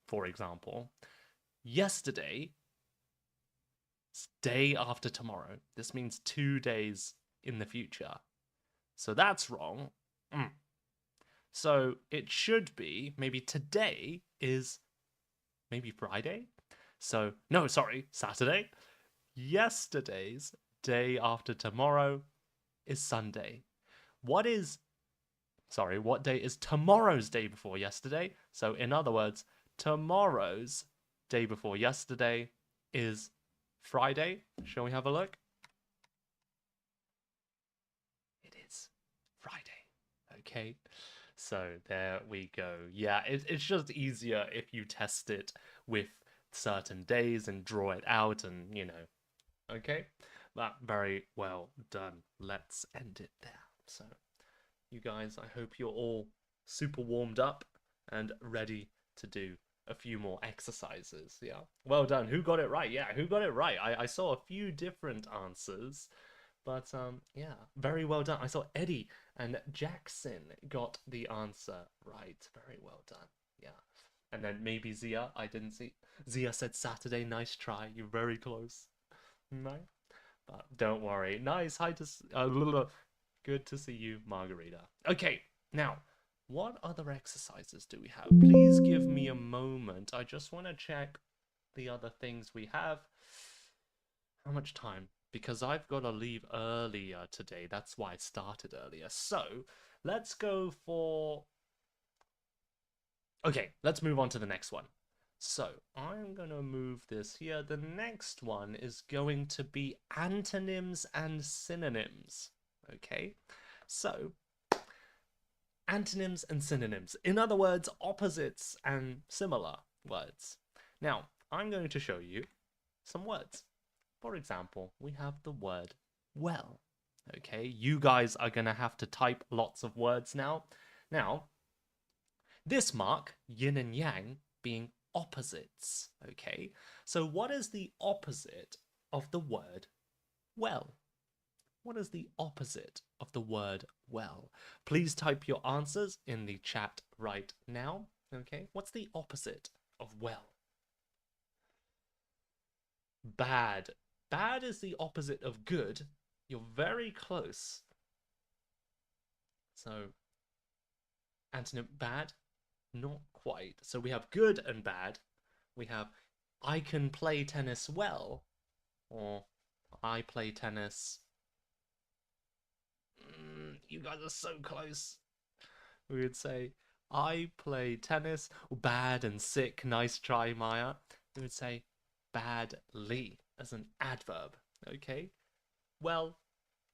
for example, yesterday day after tomorrow. This means 2 days in the future. So that's wrong. So it should be maybe today is maybe Friday. So, no, sorry, Saturday. Yesterday's day after tomorrow is Sunday. What day is tomorrow's day before yesterday? So, in other words, tomorrow's day before yesterday is Friday. Shall we have a look? It is Friday. Okay. So there we go. Yeah, it's just easier if you test it with certain days and draw it out and, you know. Okay? That very well done. Let's end it there. So, you guys, I hope you're all super warmed up and ready to do a few more exercises. Yeah. Well done. Who got it right? Yeah, who got it right? I saw a few different answers. But yeah, very well done. I saw Eddie and Jackson got the answer right. Very well done. Yeah. And then maybe Zia, I didn't see. Zia said Saturday. Nice try. You're very close. No. But don't worry. Nice. Hi to good to see you, Margarita. Okay. Now, what other exercises do we have? Please give me a moment. I just want to check the other things we have. How much time? Because I've got to leave earlier today. That's why I started earlier. So, let's go for... Okay, let's move on to the next one. So, I'm going to move this here. The next one is going to be antonyms and synonyms. Okay, so... antonyms and synonyms. In other words, opposites and similar words. Now, I'm going to show you some words. For example, we have the word well. Okay, you guys are going to have to type lots of words now. Now, this mark, yin and yang, being opposites. Okay, so what is the opposite of the word well? What is the opposite of the word well? Please type your answers in the chat right now. Okay, what's the opposite of well? Bad. Bad is the opposite of good. You're very close. So, antonym bad? Not quite. So we have good and bad. We have I can play tennis well, or I play tennis. You guys are so close. We would say I play tennis. Bad and sick. Nice try, Maya. We would say badly as an adverb. Okay? Well,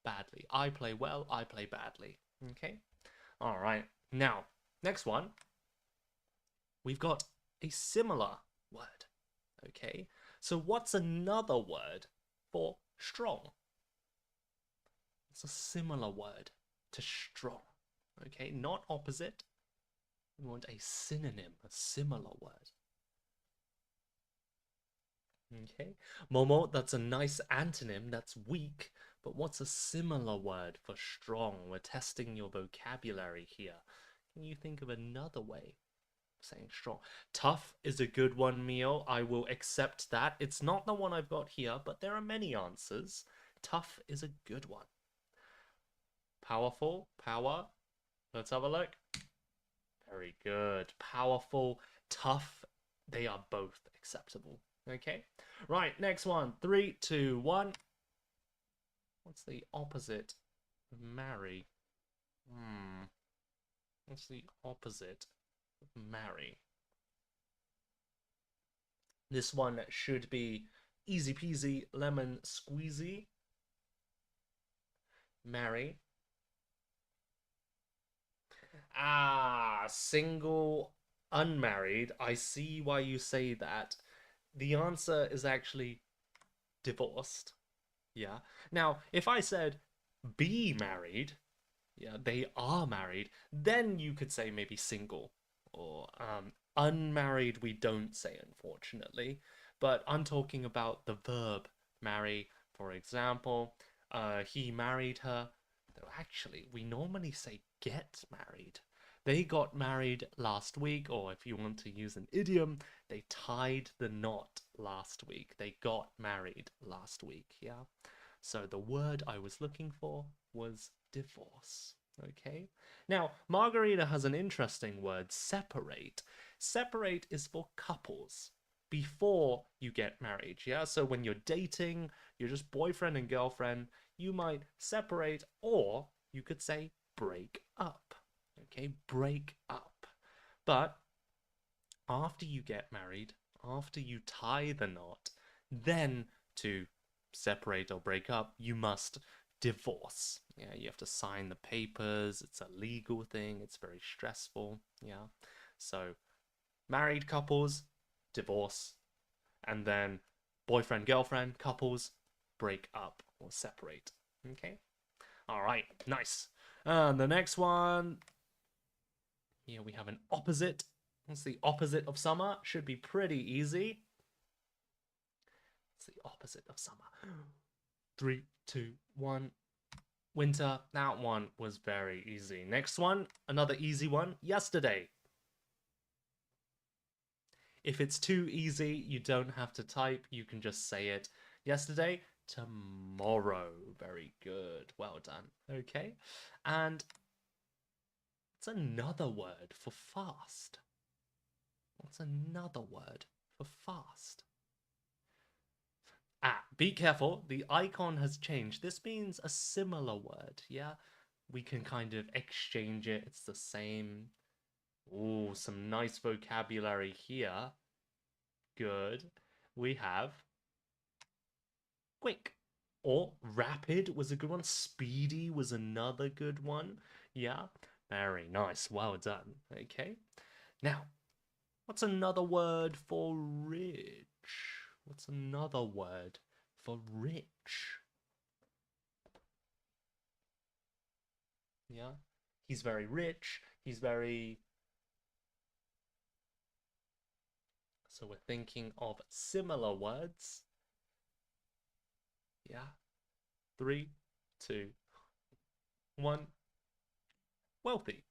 badly. I play well, I play badly. Okay? Alright. Now, next one. We've got a similar word. Okay? So what's another word for strong? What's a similar word to strong? Okay, not opposite. We want a synonym, a similar word. Okay, Momo, that's a nice antonym, that's weak, but what's a similar word for strong? We're testing your vocabulary here. Can you think of another way of saying strong? Tough is a good one, Mio. I will accept that. It's not the one I've got here, but there are many answers. Tough is a good one. Powerful, power. Let's have a look. Very good. Powerful, tough, they are both acceptable. Okay, right, next one. 3, 2, 1. What's the opposite of marry? What's the opposite of marry? This one should be easy peasy lemon squeezy. Marry. Single, unmarried. I see why you say that. The answer is actually divorced. Yeah. Now, if I said be married, yeah, they are married, then you could say maybe single or unmarried. We don't say, unfortunately, but I'm talking about the verb marry. For example, he married her. Though actually, we normally say get married. They got married last week, or if you want to use an idiom, they tied the knot last week. They got married last week, yeah? So the word I was looking for was divorce, okay? Now, Margarita has an interesting word, separate. Separate is for couples before you get married, yeah? So when you're dating, you're just boyfriend and girlfriend, you might separate, or you could say break up. Okay, break up. But after you get married, after you tie the knot, then to separate or break up, you must divorce. Yeah, you have to sign the papers. It's a legal thing. It's very stressful. Yeah. So married couples, divorce. And then boyfriend, girlfriend couples, break up or separate. Okay. All right. Nice. And the next one. Here we have an opposite. What's the opposite of summer? Should be pretty easy. What's the opposite of summer? 3, 2, 1. Winter. That one was very easy. Next one, another easy one. Yesterday. If it's too easy, you don't have to type. You can just say it. Yesterday, tomorrow. Very good. Well done. Okay. And what's another word for fast? What's another word for fast? Be careful. The icon has changed. This means a similar word, yeah? We can kind of exchange it. It's the same. Ooh, some nice vocabulary here. Good. We have quick or rapid was a good one. Speedy was another good one. Yeah, very nice. Well done. Okay. Now, what's another word for rich? What's another word for rich? Yeah, he's very rich. He's very... So we're thinking of similar words. Yeah. 3, 2, 1. Wealthy.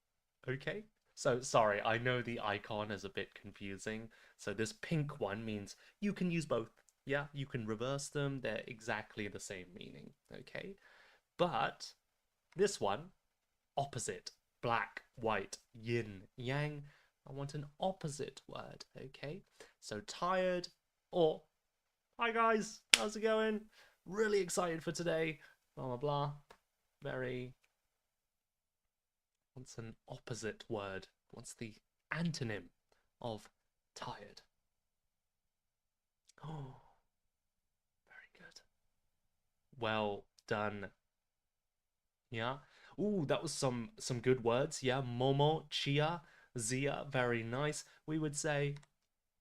Okay. So sorry, I know the icon is a bit confusing. So this pink one means you can use both. Yeah, you can reverse them. They're exactly the same meaning. Okay. But this one, opposite. Black, white, yin, yang. I want an opposite word. Okay. So tired or hi guys, how's it going? Really excited for today. Blah, blah, blah. Very... What's an opposite word? What's the antonym of tired? Oh, very good. Well done. Yeah. Ooh, that was some good words. Yeah. Momo, chia, zia. Very nice. We would say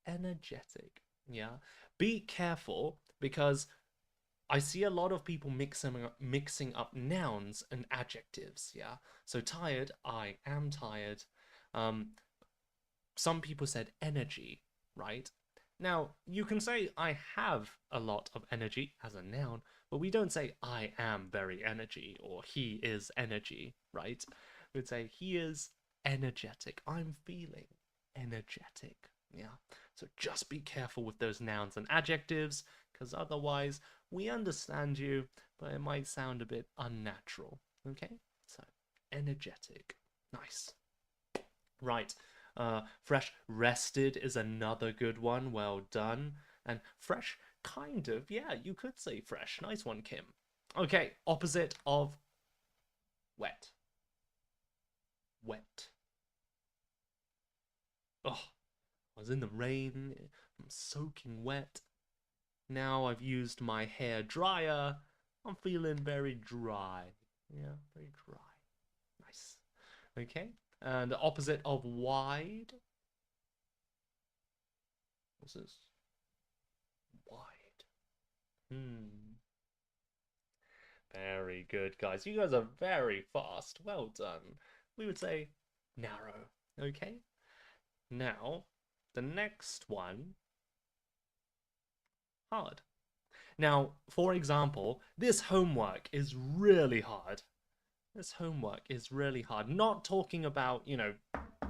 energetic. Yeah. Be careful because I see a lot of people mixing up nouns and adjectives. Yeah. So tired, I am tired. Um, some people said energy, right? Now, you can say I have a lot of energy as a noun, but we don't say I am very energy or he is energy, right? We'd say he is energetic. I'm feeling energetic. Yeah. So just be careful with those nouns and adjectives, because otherwise we understand you, but it might sound a bit unnatural. Okay? So, energetic. Nice. Right. Fresh rested is another good one. Well done. And fresh, kind of. Yeah, you could say fresh. Nice one, Kim. Okay, opposite of wet. Wet. Oh, I was in the rain. I'm soaking wet. Now I've used my hair dryer. I'm feeling very dry. Yeah, very dry. Nice. Okay. And the opposite of wide. What's this? Wide. Very good, guys. You guys are very fast. Well done. We would say narrow. Okay? Now, the next one, hard. Now, for example, this homework is really hard. This homework is really hard. Not talking about,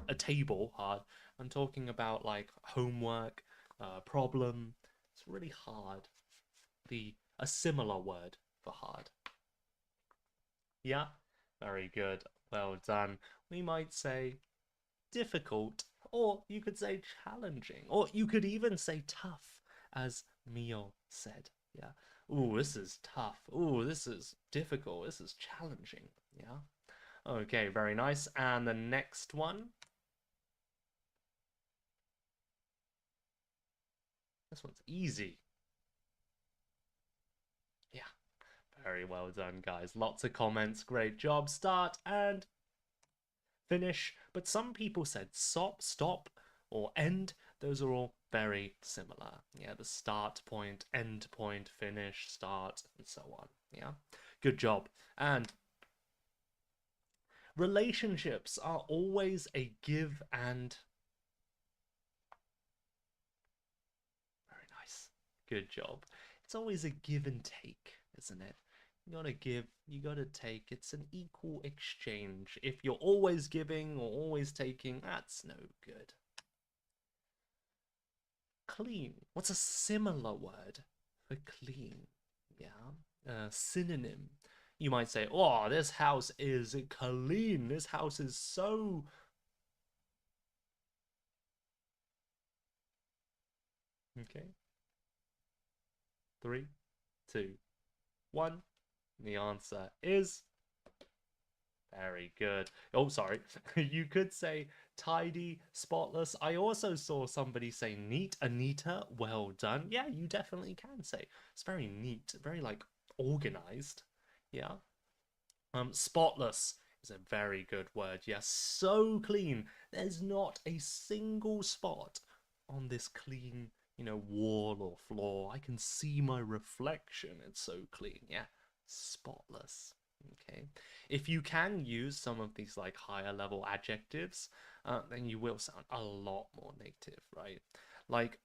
a table hard. I'm talking about like homework, problem. It's really hard. A similar word for hard. Yeah, very good. Well done. We might say difficult, or you could say challenging, or you could even say tough, as Mio said. Yeah. Ooh, this is tough. Ooh, this is difficult. This is challenging. Yeah. Okay, very nice. And the next one. This one's easy. Yeah. Very well done, guys. Lots of comments. Great job. Start and finish. But some people said stop, or end. Those are all very similar. Yeah, the start point, end point, finish, start, and so on. Yeah, good job. And relationships are always a give and. Very nice. Good job. It's always a give and take, isn't it? You gotta give, you gotta take. It's an equal exchange. If you're always giving or always taking, that's no good. Clean. What's a similar word for clean? Yeah. Synonym. You might say, oh, this house is clean. This house is so. Okay. 3, 2, 1. The answer is very good. Oh, sorry. You could say tidy, spotless. I also saw somebody say neat. Anita, well done. Yeah, you definitely can say. It's very neat, very like organized. Yeah. Spotless is a very good word. Yes, so clean. There's not a single spot on this clean, wall or floor. I can see my reflection. It's so clean. Yeah, spotless. Okay. If you can use some of these like higher level adjectives, then you will sound a lot more native, right? Like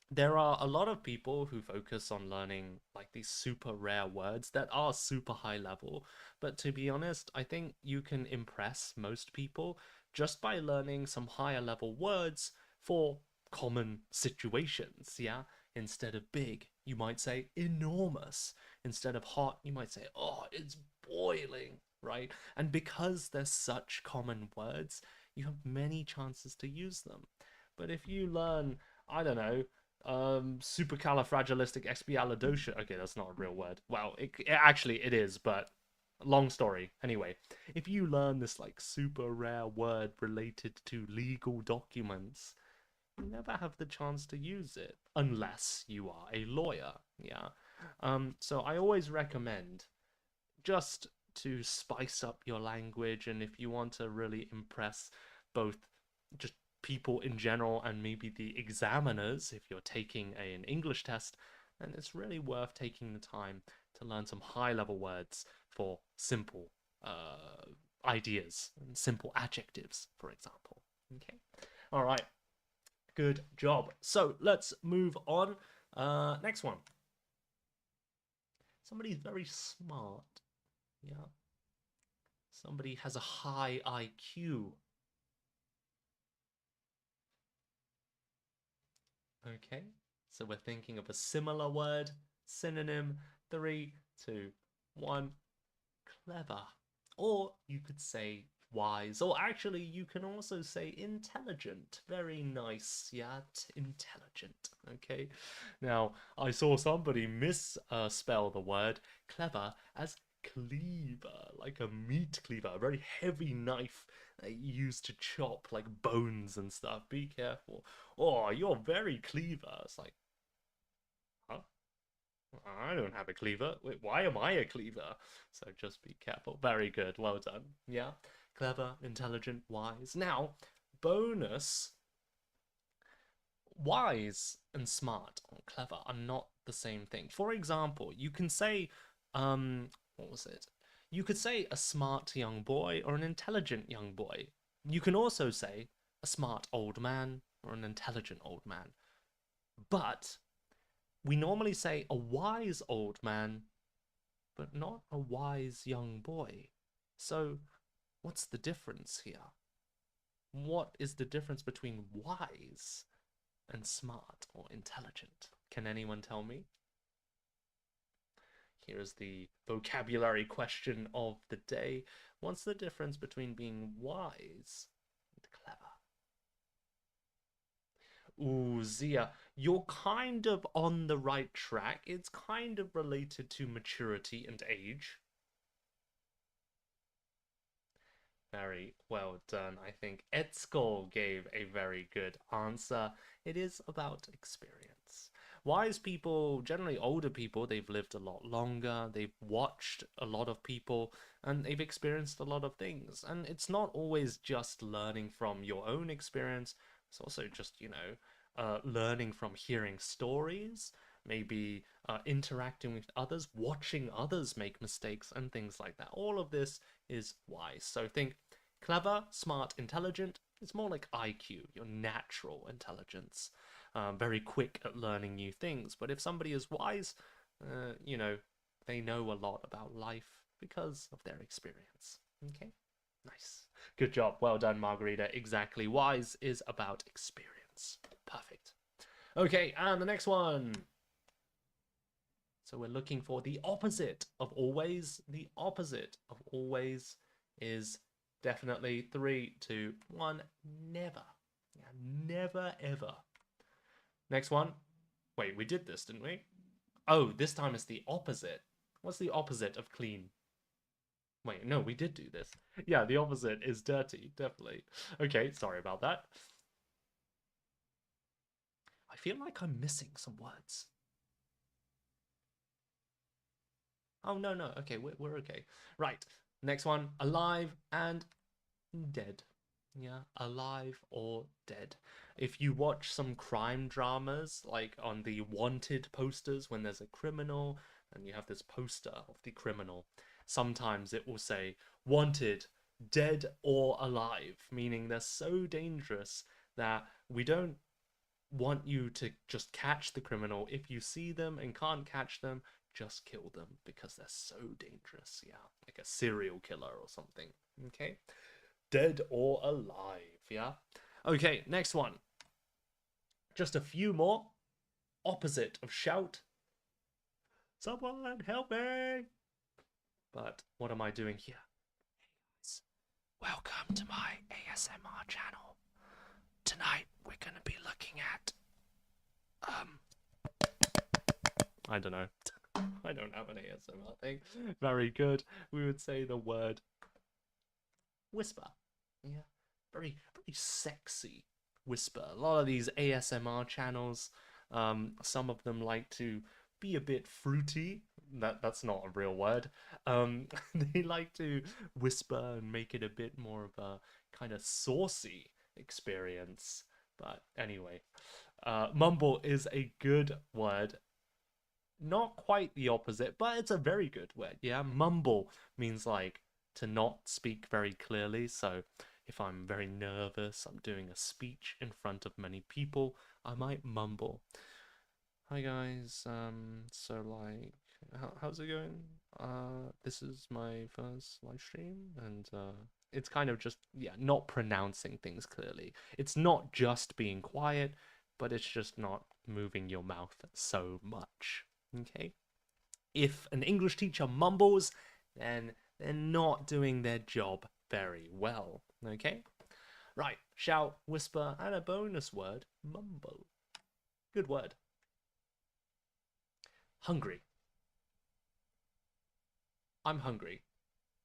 there are a lot of people who focus on learning like these super rare words that are super high level, but to be honest, I think you can impress most people just by learning some higher level words for common situations. Yeah, instead of big, you might say enormous. Instead of hot, you might say, oh, it's boiling, right? And because they're such common words, you have many chances to use them. But if you learn, I don't know, supercalifragilisticexpialidocious. Okay, that's not a real word. Well, actually it is, but long story. Anyway, if you learn this like super rare word related to legal documents, you never have the chance to use it unless you are a lawyer. Yeah. So I always recommend just to spice up your language, and if you want to really impress both just people in general and maybe the examiners if you're taking an English test, And it's really worth taking the time to learn some high-level words for simple ideas and simple adjectives, for example. Okay, all right, good job. So let's move on. Next one. Somebody's very smart. Yeah. Somebody has a high IQ. Okay, so we're thinking of a similar word, synonym. 3, 2, 1. Clever. Or you could say wise, or actually you can also say intelligent. Very nice, yeah, intelligent. Okay, now I saw somebody misspell the word clever as cleaver, like a meat cleaver, a very heavy knife that you use to chop like bones and stuff. Be careful. Oh, you're very clever. It's like, huh? I don't have a cleaver. Wait, why am I a cleaver? So just be careful. Very good. Well done. Yeah. Clever, intelligent, wise. Now, bonus. Wise and smart or clever are not the same thing. For example, you can say, what was it? You could say a smart young boy or an intelligent young boy. You can also say a smart old man or an intelligent old man. But we normally say a wise old man, but not a wise young boy. So, what's the difference here? What is the difference between wise and smart or intelligent? Can anyone tell me? Here's the vocabulary question of the day. What's the difference between being wise and clever? Ooh, Zia, you're kind of on the right track. It's kind of related to maturity and age. Very well done. I think Etskol gave a very good answer. It is about experience. Wise people, generally older people, they've lived a lot longer, they've watched a lot of people, and they've experienced a lot of things. And it's not always just learning from your own experience, it's also just, learning from hearing stories, maybe interacting with others, watching others make mistakes, and things like that. All of this is wise. So think clever, smart, intelligent. It's more like IQ, your natural intelligence. Very quick at learning new things. But if somebody is wise, they know a lot about life because of their experience. Okay, nice. Good job. Well done, Margarita. Exactly. Wise is about experience. Perfect. Okay, and the next one. So we're looking for the opposite of always. The opposite of always is definitely 3, 2, 1. Never. Yeah, never, ever. Next one. Wait, we did this, didn't we? Oh, this time it's the opposite. What's the opposite of clean? Wait, no, we did do this. Yeah, the opposite is dirty, definitely. Okay, sorry about that. I feel like I'm missing some words. Oh, no, no. Okay, we're okay. Right. Next one. Alive and dead. Yeah, alive or dead. If you watch some crime dramas, like on the wanted posters when there's a criminal and you have this poster of the criminal, sometimes it will say wanted, dead or alive, meaning they're so dangerous that we don't want you to just catch the criminal. If you see them and can't catch them, just kill them because they're so dangerous. Yeah, like a serial killer or something. Okay, dead or alive. Yeah. Okay, next one. Just a few more. Opposite of shout. Someone help me. But what am I doing here? Hey guys, welcome to my ASMR channel. Tonight we're going to be looking at I don't know. I don't have an ASMR thing. Very good. We would say the word whisper. Yeah. Very, very sexy whisper. A lot of these ASMR channels, some of them like to be a bit fruity. That's not a real word. They like to whisper and make it a bit more of a kind of saucy experience. But anyway, mumble is a good word. not quite the opposite, but it's a very good word. Yeah, mumble means like to not speak very clearly. So if I'm very nervous, I'm doing a speech in front of many people, I might mumble. Hi guys, so like, how's it going? This is my first live stream, and it's kind of just, yeah, not pronouncing things clearly. It's not just being quiet, but it's just not moving your mouth so much. Okay? If an English teacher mumbles, then they're not doing their job very well. Okay? Right, shout, whisper, and a bonus word, mumble. Good word. Hungry. I'm hungry.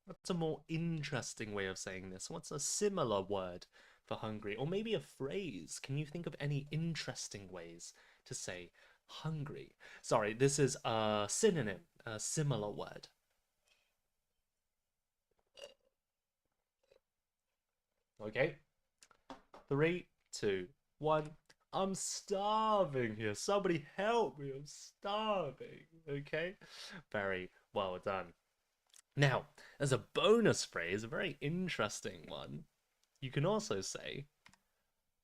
What's a more interesting way of saying this? What's a similar word for hungry? Or maybe a phrase? Can you think of any interesting ways to say hungry? Sorry, this is a synonym, a similar word. Okay? 3, 2, 1. I'm starving here. Somebody help me. I'm starving. Okay? Very well done. Now, as a bonus phrase, a very interesting one, you can also say,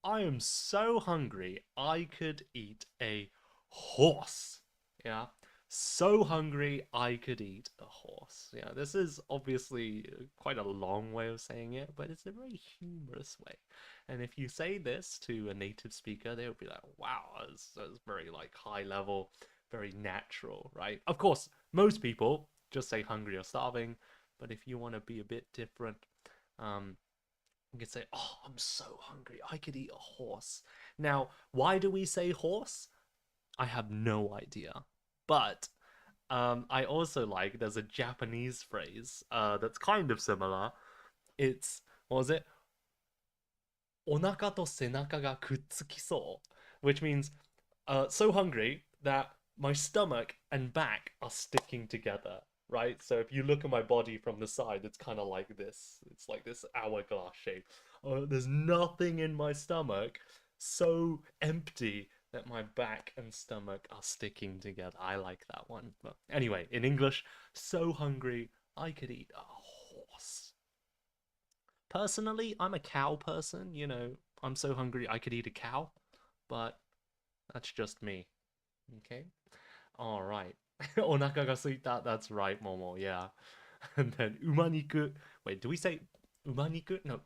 I am so hungry I could eat a horse. Yeah. So hungry I could eat a horse. Yeah, this is obviously quite a long way of saying it, but it's a very humorous way. And if you say this to a native speaker, they would be like, wow, that's very like high level, very natural, right? Of course, most people just say hungry or starving, but if you want to be a bit different, you can say, oh, I'm so hungry, I could eat a horse. Now, why do we say horse? I have no idea. But I also like, there's a Japanese phrase that's kind of similar. It's, what was it? お腹と背中がくっつきそう, which means so hungry that my stomach and back are sticking together, right? So if you look at my body from the side, it's kind of like this. It's like this hourglass shape. There's nothing in my stomach, so empty that my back and stomach are sticking together. I like that one. But anyway, in English, so hungry I could eat a horse. Personally, I'm a cow person, I'm so hungry I could eat a cow, but that's just me. Okay? All right. お腹が空いた. That's right, Momo. Yeah. And then 馬肉. Wait, do we say 馬肉? No,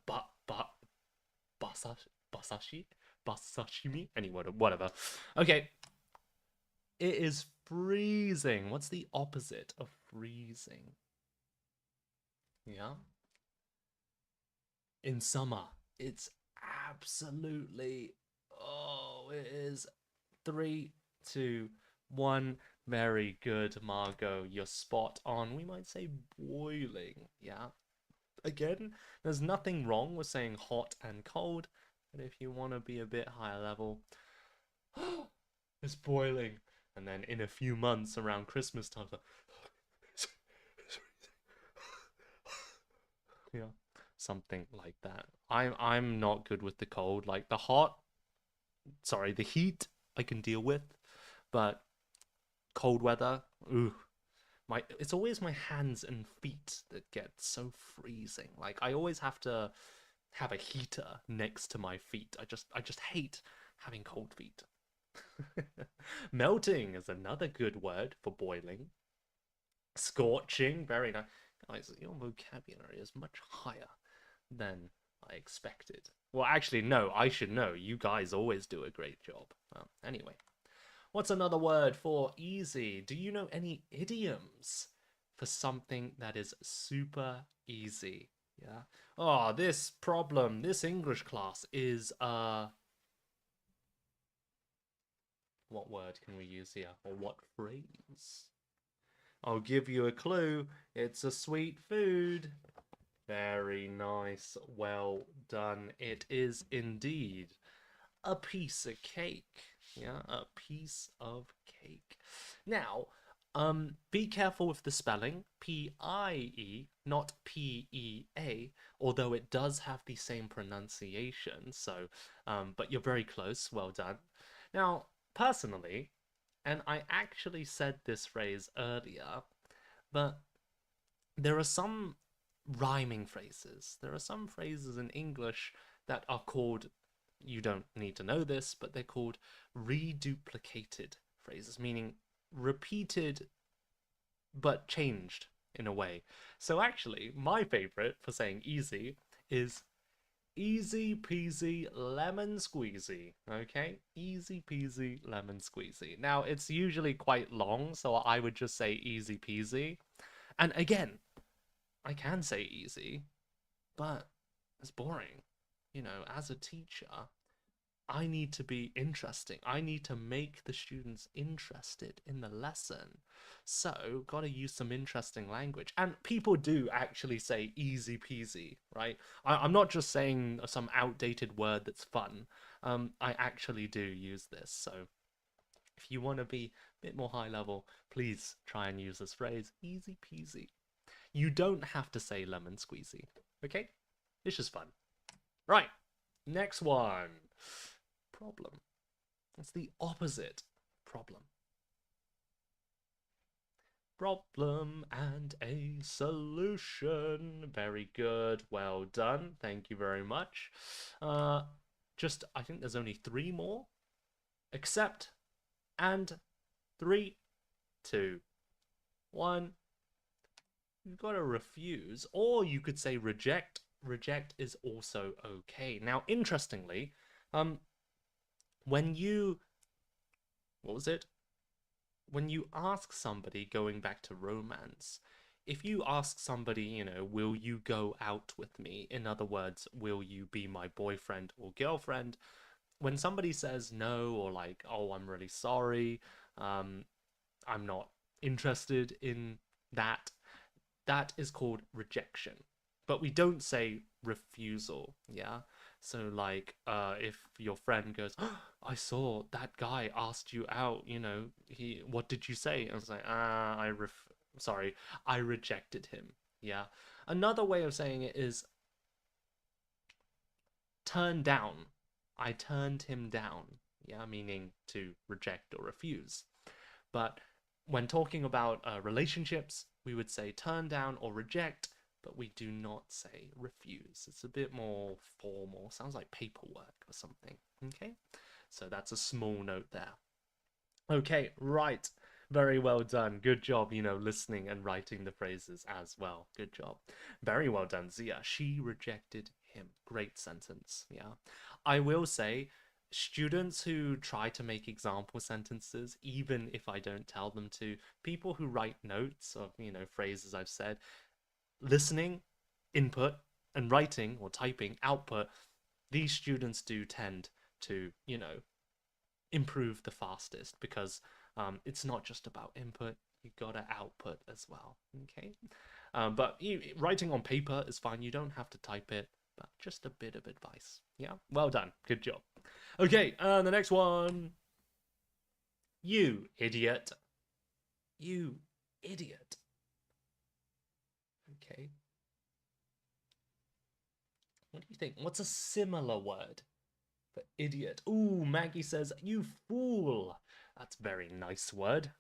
basashi? Basashimi? Anyway, whatever. Okay. It is freezing. What's the opposite of freezing? Yeah. In summer, it's absolutely, oh, it is 3, 2, 1. Very good, Margot. You're spot on. We might say boiling. Yeah. Again, there's nothing wrong with saying hot and cold, but if you want to be a bit higher level, it's boiling. And then in a few months around Christmas time, yeah, something like that. I'm not good with the cold. Like the heat I can deal with, but cold weather, ooh, it's always my hands and feet that get so freezing. Like I always have to have a heater next to my feet. I just hate having cold feet. Melting is another good word for boiling. Scorching, very nice. Guys, your vocabulary is much higher than I expected. Well, actually, no, I should know. You guys always do a great job. Well, anyway. What's another word for easy? Do you know any idioms for something that is super easy? Yeah. Oh, this English class is what word can we use here? Or what phrase? I'll give you a clue. It's a sweet food. Very nice. Well done. It is indeed a piece of cake. Yeah, a piece of cake. Now, be careful with the spelling. P-I-E, not P-E-A, although it does have the same pronunciation. So, but you're very close. Well done. Now, personally, And I actually said this phrase earlier, but there are some rhyming phrases. There are some phrases in English that are called, you don't need to know this, but they're called reduplicated phrases, meaning repeated but changed in a way. So actually, my favorite for saying easy is easy peasy lemon squeezy. Okay? Easy peasy lemon squeezy. Now, it's usually quite long, so I would just say easy peasy. And again, I can say easy, but it's boring. You know, as a teacher, I need to be interesting. I need to make the students interested in the lesson. So, gotta use some interesting language. And people do actually say easy peasy, right? I'm not just saying some outdated word that's fun. I actually do use this. So, if you want to be a bit more high level, please try and use this phrase easy peasy. You don't have to say lemon squeezy, okay? It's just fun. Right, next one. Problem. It's the opposite problem. Problem and a solution. Very good. Well done. Thank you very much. I think there's only 3 more. Accept and 3, 2, 1. You've got to refuse, or you could say reject. Reject is also okay. Now, interestingly, when you, what was it? When you ask somebody, going back to romance, if you ask somebody, you know, will you go out with me? In other words, will you be my boyfriend or girlfriend? When somebody says no, or like, oh, I'm really sorry, I'm not interested in that, that is called rejection. But we don't say refusal, yeah? So like, if your friend goes, oh, I saw that guy asked you out, you know, what did you say? I was like, sorry, I rejected him, yeah? Another way of saying it is turn down. I turned him down, yeah? Meaning to reject or refuse. But when talking about relationships, we would say turn down or reject, but we do not say refuse. It's a bit more formal. Sounds like paperwork or something. Okay? So that's a small note there. Okay, right. Very well done. Good job, you know, listening and writing the phrases as well. Good job. Very well done, Zia. She rejected him. Great sentence. Yeah. I will say, students who try to make example sentences, even if I don't tell them to, people who write notes of, you know, phrases I've said, listening, input, and writing or typing, output, these students do tend to, you know, improve the fastest because it's not just about input, you gotta output as well, okay? But writing on paper is fine, you don't have to type it, but just a bit of advice, yeah? Well done, good job. Okay, the next one. You idiot. You idiot. Okay. What do you think? What's a similar word for idiot? Ooh, Maggie says, you fool. That's a very nice word.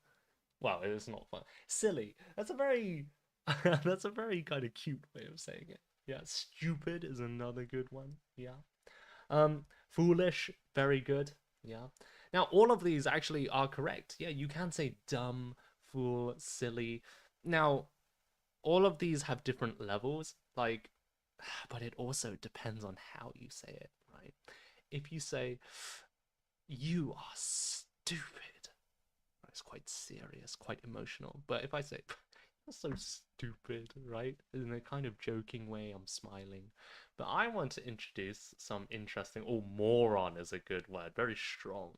Well, it's not fun. Silly. That's a very that's a very kind of cute way of saying it. Yeah, stupid is another good one. Yeah. Foolish, very good. Yeah. Now, all of these actually are correct. Yeah, you can say dumb, fool, silly. Now, all of these have different levels, like, but it also depends on how you say it, right? If you say, you are stupid, it's quite serious, quite emotional. But if I say, you're so stupid, right? In a kind of joking way, I'm smiling. But I want to introduce some interesting, oh, moron is a good word, very strong.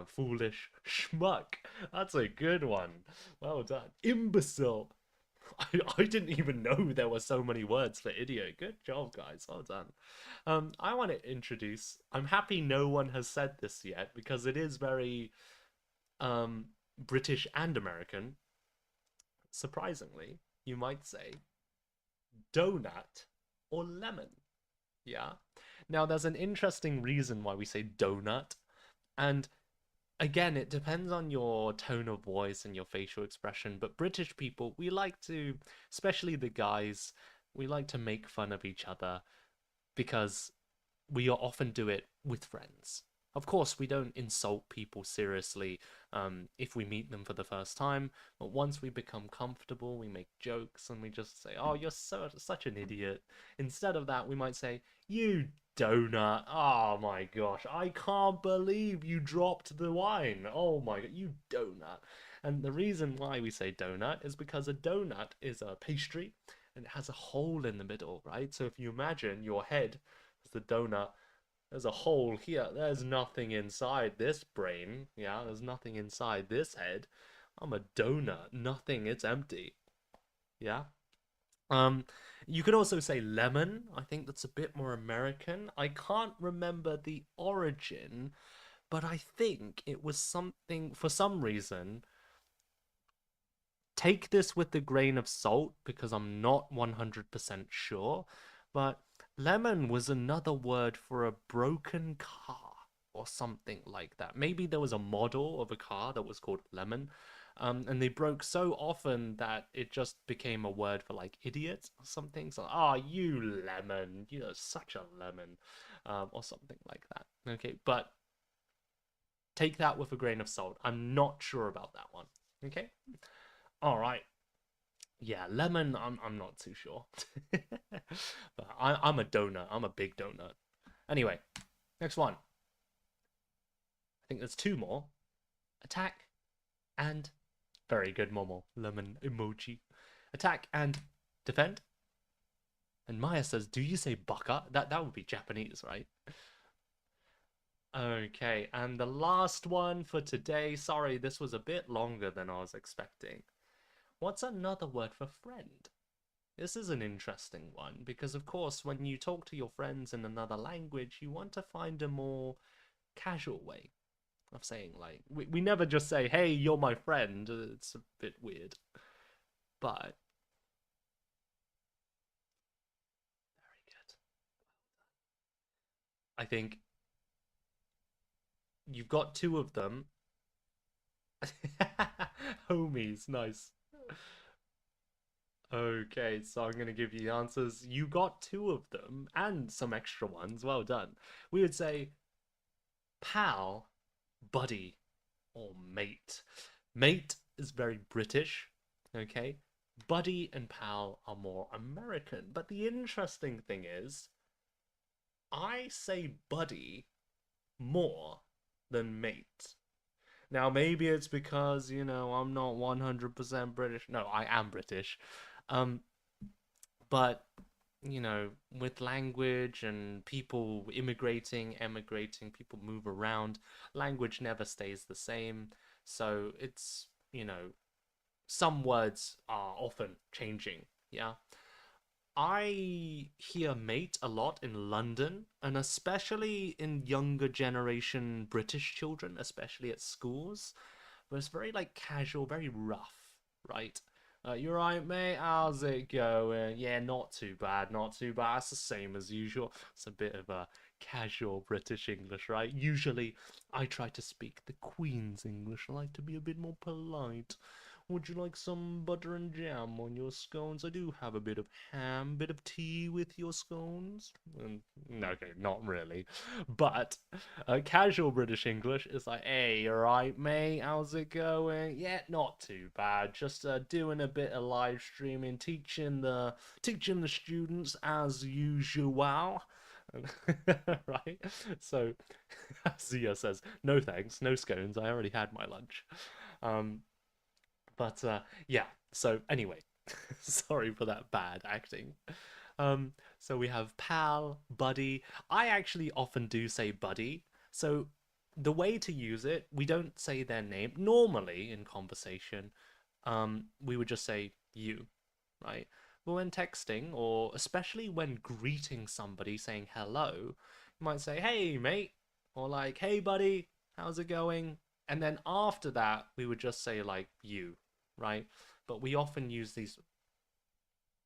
Foolish, schmuck, that's a good one. Well done. Imbecile. I didn't even know there were so many words for idiot. Good job, guys. Well done. I want to introduce, I'm happy no one has said this yet because it is very British and American. Surprisingly, you might say donut or lemon. Yeah. Now, there's an interesting reason why we say donut, and Again, it depends on your tone of voice and your facial expression, but British people, we like to, especially the guys, we like to make fun of each other because we often do it with friends. Of course, we don't insult people seriously if we meet them for the first time, but once we become comfortable, we make jokes and we just say, "Oh, you're such an idiot." Instead of that, we might say, "You donut! Oh my gosh, I can't believe you dropped the wine! Oh my god, you donut!" And the reason why we say donut is because a donut is a pastry and it has a hole in the middle, right? So if you imagine your head as the donut, there's a hole here. There's nothing inside this brain. Yeah, there's nothing inside this head. I'm a donut. Nothing. It's empty. Yeah. Um, you could also say lemon. I think that's a bit more American. I can't remember the origin, but I think it was something for some reason. Take this with a grain of salt because I'm not 100% sure, but lemon was another word for a broken car or something like that. Maybe there was a model of a car that was called lemon, and they broke so often that it just became a word for like idiot or something. So, ah, oh, you lemon, you're such a lemon, or something like that. Okay, but take that with a grain of salt. I'm not sure about that one. Okay. All right. Yeah, lemon. I'm not too sure, but I'm a donut. I'm a big donut. Anyway, next one. I think there's two more. Attack and very good, Momo. Lemon emoji. Attack and defend. And Maya says, "Do you say baka?" That would be Japanese, right? Okay, and the last one for today. Sorry, this was a bit longer than I was expecting. What's another word for friend? This is an interesting one because, of course, when you talk to your friends in another language, you want to find a more casual way of saying, like, we never just say, "Hey, you're my friend." It's a bit weird. But very good. I think you've got two of them. Homies, nice. Okay, so I'm gonna give you the answers. You got two of them and some extra ones. Well done. We would say pal, buddy, or mate. Mate is very British, okay? Buddy and pal are more American. But the interesting thing is, I say buddy more than mate. Now, maybe it's because, I'm not 100% British. No, I am British. Um, but with language and people immigrating, emigrating, people move around, language never stays the same. So it's, some words are often changing. Yeah. I hear mate a lot in London, and especially in younger generation British children, especially at schools, but it's very like casual, very rough, right? You're right, mate. How's it going? Yeah, not too bad, not too bad. It's the same as usual. It's a bit of a casual British English, right? Usually, I try to speak the Queen's English. I like to be a bit more polite. Would you like some butter and jam on your scones? I do have a bit of ham, bit of tea with your scones. Okay, not really. But casual British English is like, "Hey, you alright, mate? How's it going? Yeah, not too bad. Just doing a bit of live streaming, teaching the students as usual." Right? So Zia says, "No thanks, no scones. I already had my lunch." Um, but yeah, so anyway, sorry for that bad acting. So we have pal, buddy. I actually often do say buddy. So the way to use it, we don't say their name. Normally in conversation, we would just say you, right? But when texting, or especially when greeting somebody saying hello, you might say, "Hey, mate," or like, "Hey, buddy, how's it going?" And then after that, we would just say like you, right? But we often use these,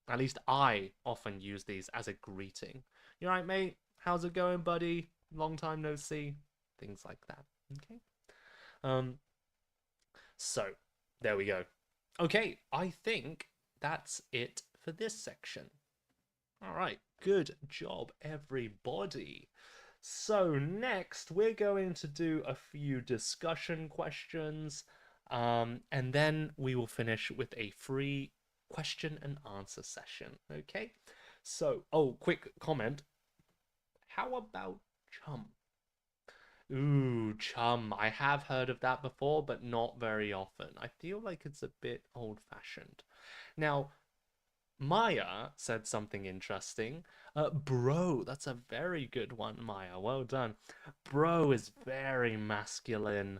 at least I often use these as a greeting. "You right, mate? How's it going, buddy? Long time no see." Things like that. Okay. Um, so there we go. Okay, I think that's it for this section. All right, good job, everybody. So next, we're going to do a few discussion questions, and then we will finish with a free question and answer session. Okay? So, oh, quick comment. How about chum? Ooh, chum. I have heard of that before, but not very often. I feel like it's a bit old-fashioned. Now, Maya said something interesting. Bro, that's a very good one, Maya. Well done. Bro is very masculine.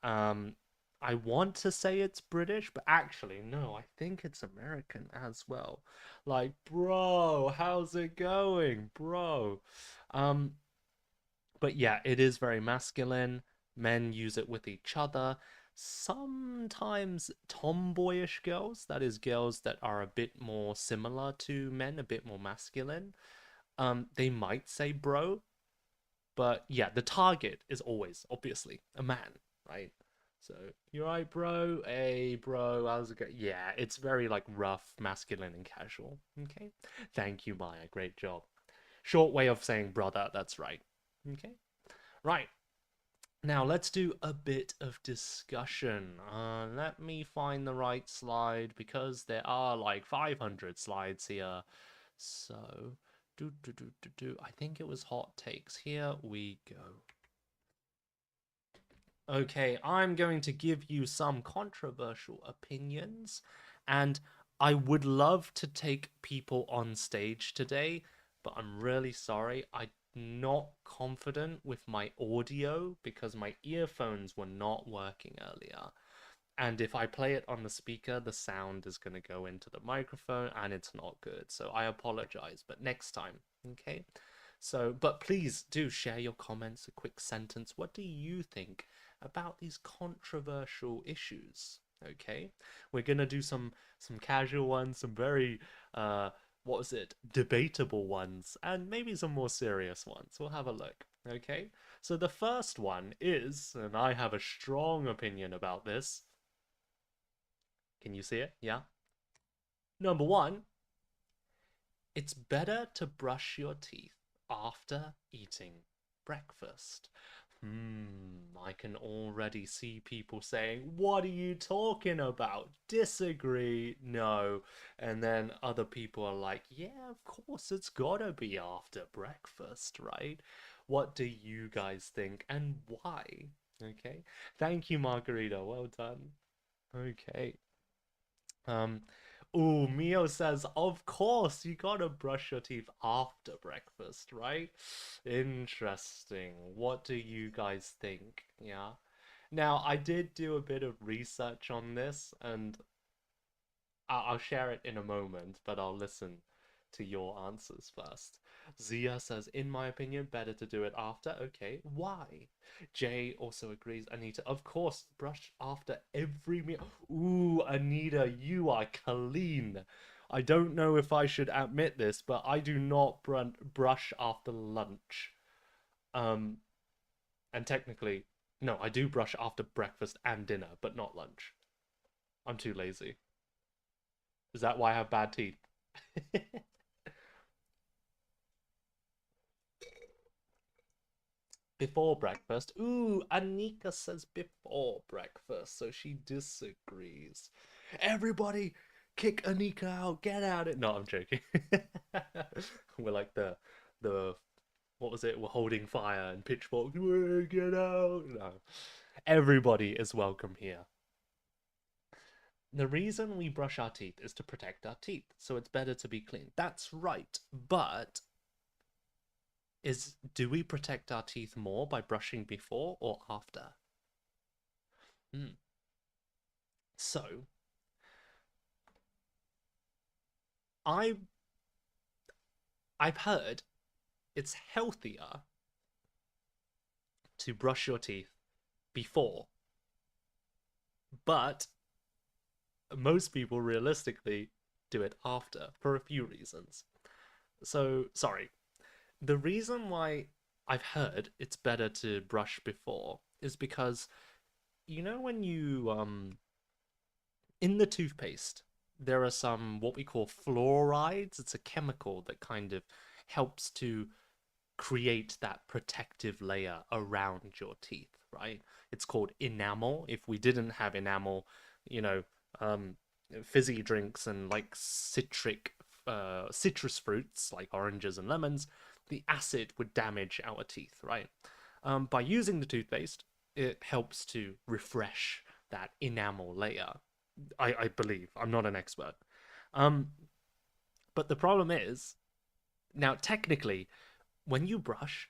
Um, I want to say it's British, but actually, no, I think it's American as well. Like, bro, how's it going, bro? Um, but yeah, it is very masculine. Men use it with each other. Sometimes tomboyish girls, that is, girls that are a bit more similar to men, a bit more masculine, they might say bro, but yeah, the target is always obviously a man, right? So you're right, bro. Hey, bro, how's it going? Yeah, it's very like rough, masculine, and casual. Okay, thank you, Maya. Great job. Short way of saying brother. That's right. Okay, right. Now let's do a bit of discussion. Let me find the right slide because there are like 500 slides here. So, I think it was hot takes. Here we go. Okay, I'm going to give you some controversial opinions, and I would love to take people on stage today, but I'm really sorry. I'm not confident with my audio because my earphones were not working earlier. And if I play it on the speaker, the sound is going to go into the microphone and it's not good. So I apologize, but next time, okay? So, but please do share your comments, a quick sentence. What do you think about these controversial issues? Okay, we're gonna do some casual ones, some very what was it, debatable ones, and maybe some more serious ones. We'll have a look. Okay, so the first one is, and I have a strong opinion about this. Can you see it? Yeah. Number one, it's better to brush your teeth after eating breakfast. I can already see people saying, what are you talking about? Disagree? No. And then other people are like, yeah, of course, it's gotta be after breakfast, right? What do you guys think and why? Okay. Thank you, Margarita. Well done. Okay. Um, oh, Mio says, of course, you gotta brush your teeth after breakfast, right? Interesting. What do you guys think? Yeah. Now, I did do a bit of research on this, and I'll share it in a moment, but I'll listen to your answers first. Zia says, in my opinion, better to do it after. Okay, why? Jay also agrees. Anita, of course, brush after every meal. Ooh, Anita, you are clean. I don't know if I should admit this, but I do not brush after lunch. Um, and technically, no, I do brush after breakfast and dinner, but not lunch. I'm too lazy. Is that why I have bad teeth? Before breakfast. Ooh, Anika says before breakfast, so she disagrees. Everybody, kick Anika out. Get out it. No, I'm joking. We're like the what was it? We're holding fire and pitchforks. Get out. No. Everybody is welcome here. The reason we brush our teeth is to protect our teeth, so it's better to be clean. That's right, but do we protect our teeth more by brushing before or after? So, I I've heard it's healthier to brush your teeth before, but most people realistically do it after for a few reasons. So, sorry. The reason why I've heard it's better to brush before is because you know when you in the toothpaste, there are some what we call fluorides. It's a chemical that kind of helps to create that protective layer around your teeth, right? It's called enamel. If we didn't have enamel, you know, um, fizzy drinks and like citrus fruits like oranges and lemons, the acid would damage our teeth, right? By using the toothpaste, it helps to refresh that enamel layer. I believe. I'm not an expert. Um, but the problem is, now technically, when you brush,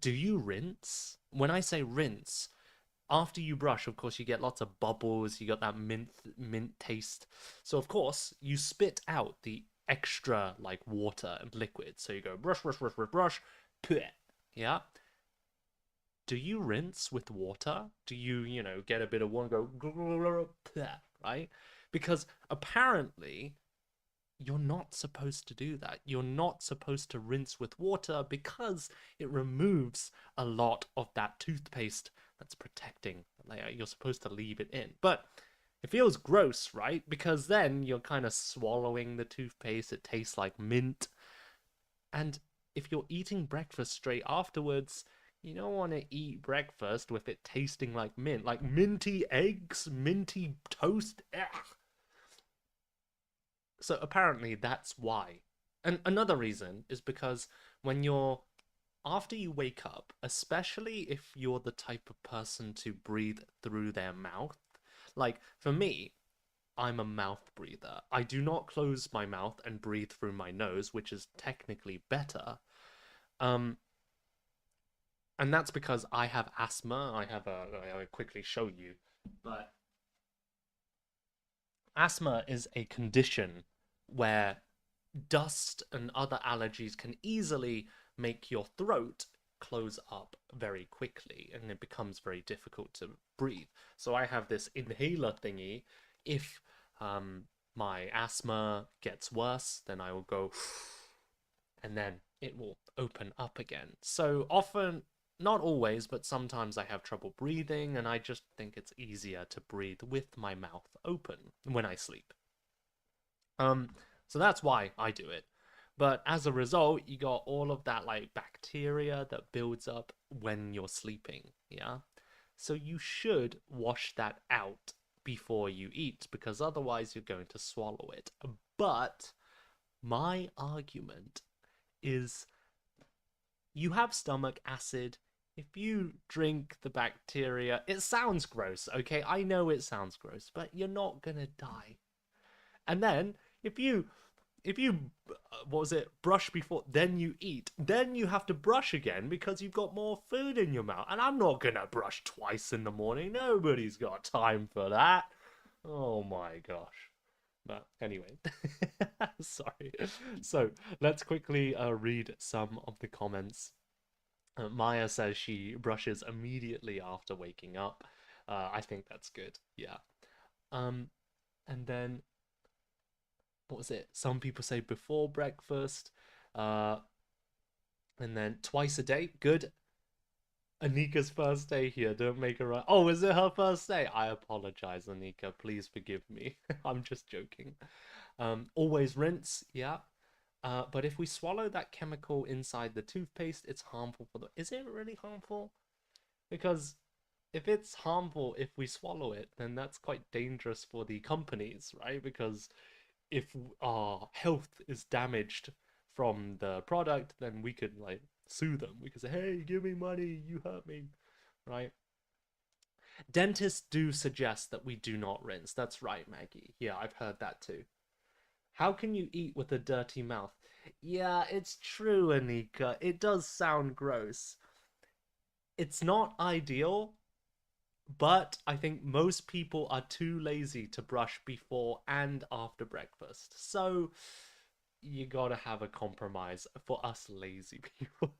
do you rinse? When I say rinse, after you brush, of course, you get lots of bubbles, you got that mint taste. So of course, you spit out the extra like water and liquid. So you go brush, brush, brush, brush, brush, yeah. Do you rinse with water? Do you, get a bit of water and go right? Because apparently you're not supposed to do that. You're not supposed to rinse with water because it removes a lot of that toothpaste that's protecting the layer. You're supposed to leave it in. But it feels gross, right? Because then you're kind of swallowing the toothpaste. It tastes like mint. And if you're eating breakfast straight afterwards, you don't want to eat breakfast with it tasting like mint. Like minty eggs, minty toast. Ugh. So apparently that's why. And another reason is because when you're after you wake up, especially if you're the type of person to breathe through their mouth, like for me, I'm a mouth breather. I do not close my mouth and breathe through my nose, which is technically better. Um, and that's because I have asthma. I'll quickly show you, but asthma is a condition where dust and other allergies can easily make your throat close up very quickly and it becomes very difficult to breathe. So I have this inhaler thingy. If my asthma gets worse, then I will go and then it will open up again. So often, not always, but sometimes I have trouble breathing and I just think it's easier to breathe with my mouth open when I sleep. So that's why I do it. But as a result, you got all of that like bacteria that builds up when you're sleeping, yeah? So you should wash that out before you eat because otherwise you're going to swallow it. But my argument is you have stomach acid. If you drink the bacteria, it sounds gross, okay? I know it sounds gross, but you're not gonna die. And then if you what was it, brush before then you eat, then you have to brush again because you've got more food in your mouth, and I'm not gonna brush twice in the morning. Nobody's got time for that. Oh my gosh. But anyway, sorry. So let's quickly read some of the comments. Maya says she brushes immediately after waking up. I think that's good, yeah. And then what was it? Some people say before breakfast. Uh, and then twice a day. Good. Anika's first day here. Don't make her run. Oh, is it her first day? I apologize, Anika. Please forgive me. I'm just joking. Always rinse. Yeah. But if we swallow that chemical inside the toothpaste, it's harmful for the. Is it really harmful? Because if it's harmful if we swallow it, then that's quite dangerous for the companies, right? Because if our health is damaged from the product, then we could like sue them. We could say, hey, give me money, you hurt me, right? Dentists do suggest that we do not rinse. That's right, Maggie. Yeah, I've heard that too. How can you eat with a dirty mouth? Yeah, it's true, Anika. It does sound gross. It's not ideal, but I think most people are too lazy to brush before and after breakfast. So you gotta have a compromise for us lazy people.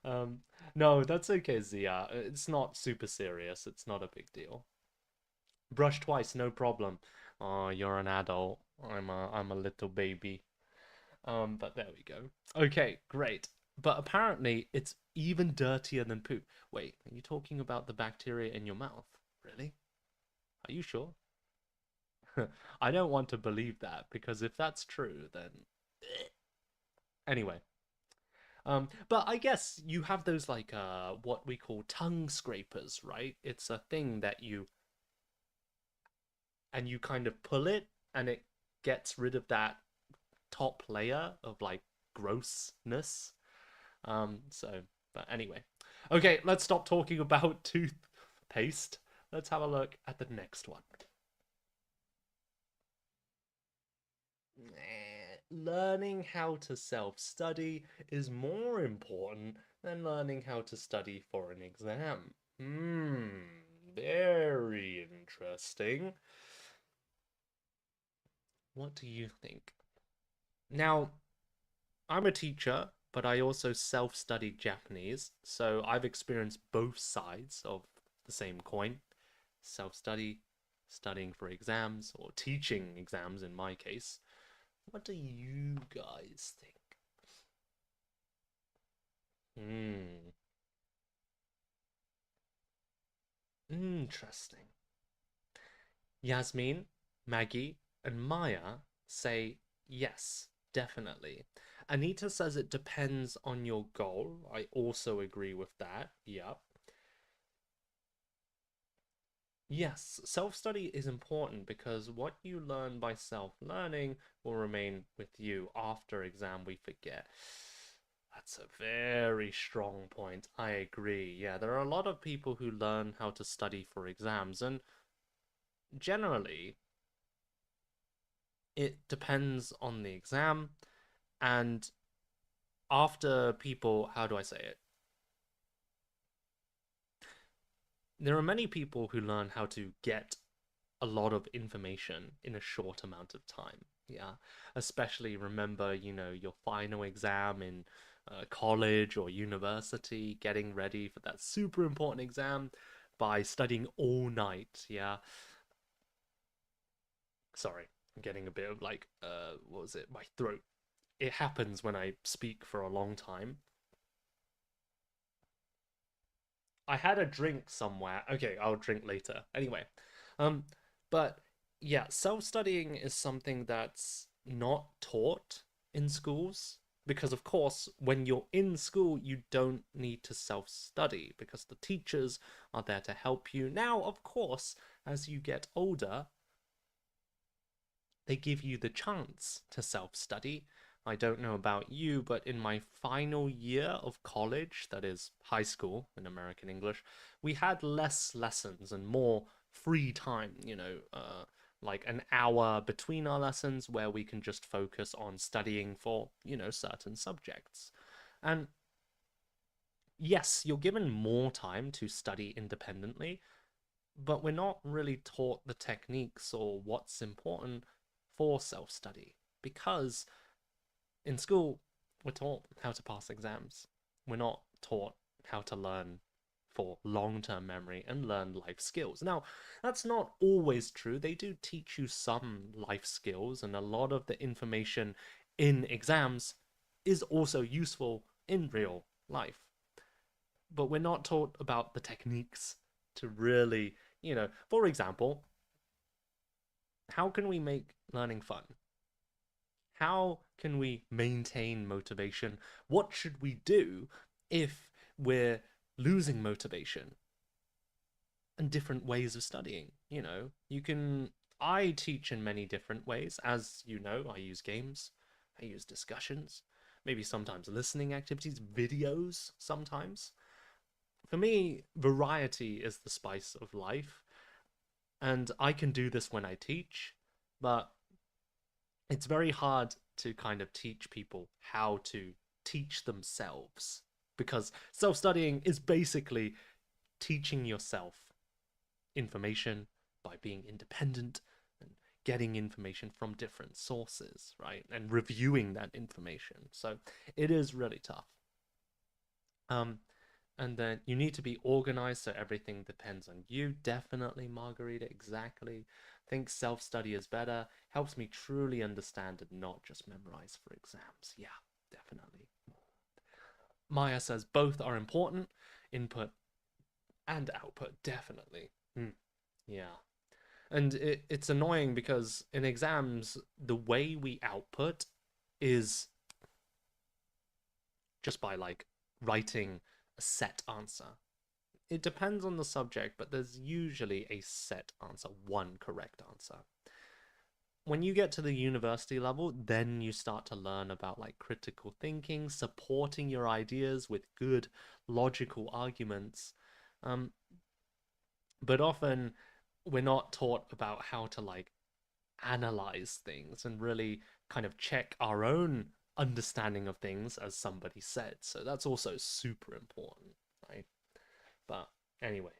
um, no, that's okay, Zia. It's not super serious. It's not a big deal. Brush twice, no problem. Oh, you're an adult. I'm a little baby. But there we go. Okay, great. But apparently, it's even dirtier than poop. Wait, are you talking about the bacteria in your mouth? Really? Are you sure? I don't want to believe that because if that's true, then anyway. But I guess you have those like what we call tongue scrapers, right? It's a thing that you kind of pull it and it gets rid of that top layer of like grossness. So but anyway. Okay, let's stop talking about toothpaste. Let's have a look at the next one. Learning how to self-study is more important than learning how to study for an exam. Very interesting. What do you think? Now, I'm a teacher, but I also self-studied Japanese, so I've experienced both sides of the same coin. Self-study, studying for exams, or teaching exams in my case. What do you guys think? Hmm, interesting. Yasmin, Maggie, and Maya say yes, definitely. Anita says it depends on your goal. I also agree with that. Yep. Yes, self study is important because what you learn by self learning will remain with you after exam we forget. That's a very strong point. I agree. Yeah, there are a lot of people who learn how to study for exams, and generally, it depends on the exam. And after people, how do I say it? There are many people who learn how to get a lot of information in a short amount of time. Yeah, especially remember, your final exam in college or university, getting ready for that super important exam by studying all night. Yeah, sorry, I'm getting a bit of like, what was it? My throat. It happens when I speak for a long time. I had a drink somewhere. Okay, I'll drink later. Anyway, um, but yeah, self-studying is something that's not taught in schools because, of course, when you're in school, you don't need to self-study because the teachers are there to help you. Now, of course, as you get older, they give you the chance to self-study. I don't know about you, but in my final year of college, that is high school in American English, we had less lessons and more free time, like an hour between our lessons where we can just focus on studying for, certain subjects. And yes, you're given more time to study independently, but we're not really taught the techniques or what's important for self study because in school we're taught how to pass exams. We're not taught how to learn for long term memory and learn life skills. Now, that's not always true. They do teach you some life skills, and a lot of the information in exams is also useful in real life. But we're not taught about the techniques to really, for example, how can we make learning fun? How can we maintain motivation? What should we do if we're losing motivation? And different ways of studying, I teach in many different ways. As you know, I use games, I use discussions, maybe sometimes listening activities, videos sometimes. For me, variety is the spice of life, and I can do this when I teach, but it's very hard to kind of teach people how to teach themselves because self-studying is basically teaching yourself information by being independent and getting information from different sources, right? And reviewing that information. So it is really tough. Um, and then you need to be organized so everything depends on you. Definitely, Margarita, exactly. Think self study is better. Helps me truly understand and not just memorize for exams. Yeah, definitely. Maya says both are important, input and output, definitely. Yeah. And it's annoying because in exams, the way we output is just by like writing a set answer. It depends on the subject, but there's usually a set answer, one correct answer. When you get to the university level, then you start to learn about like critical thinking, supporting your ideas with good logical arguments. Um, but often we're not taught about how to like analyze things and really kind of check our own understanding of things, as somebody said. So that's also super important, right? But anyway,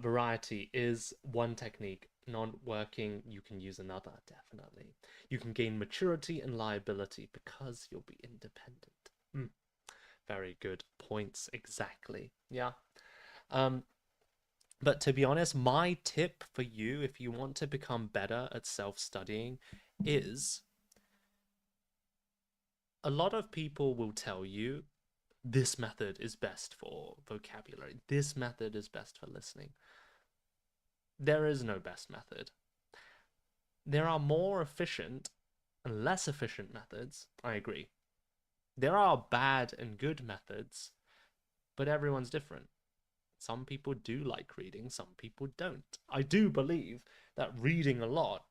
variety is one technique. Not working, you can use another, definitely. You can gain maturity and liability because you'll be independent. Very good points, exactly. Yeah. But to be honest, my tip for you, if you want to become better at self-studying, is a lot of people will tell you this method is best for vocabulary, this method is best for listening. There is no best method. There are more efficient and less efficient methods, I agree. There are bad and good methods, but everyone's different. Some people do like reading, some people don't. I do believe that reading a lot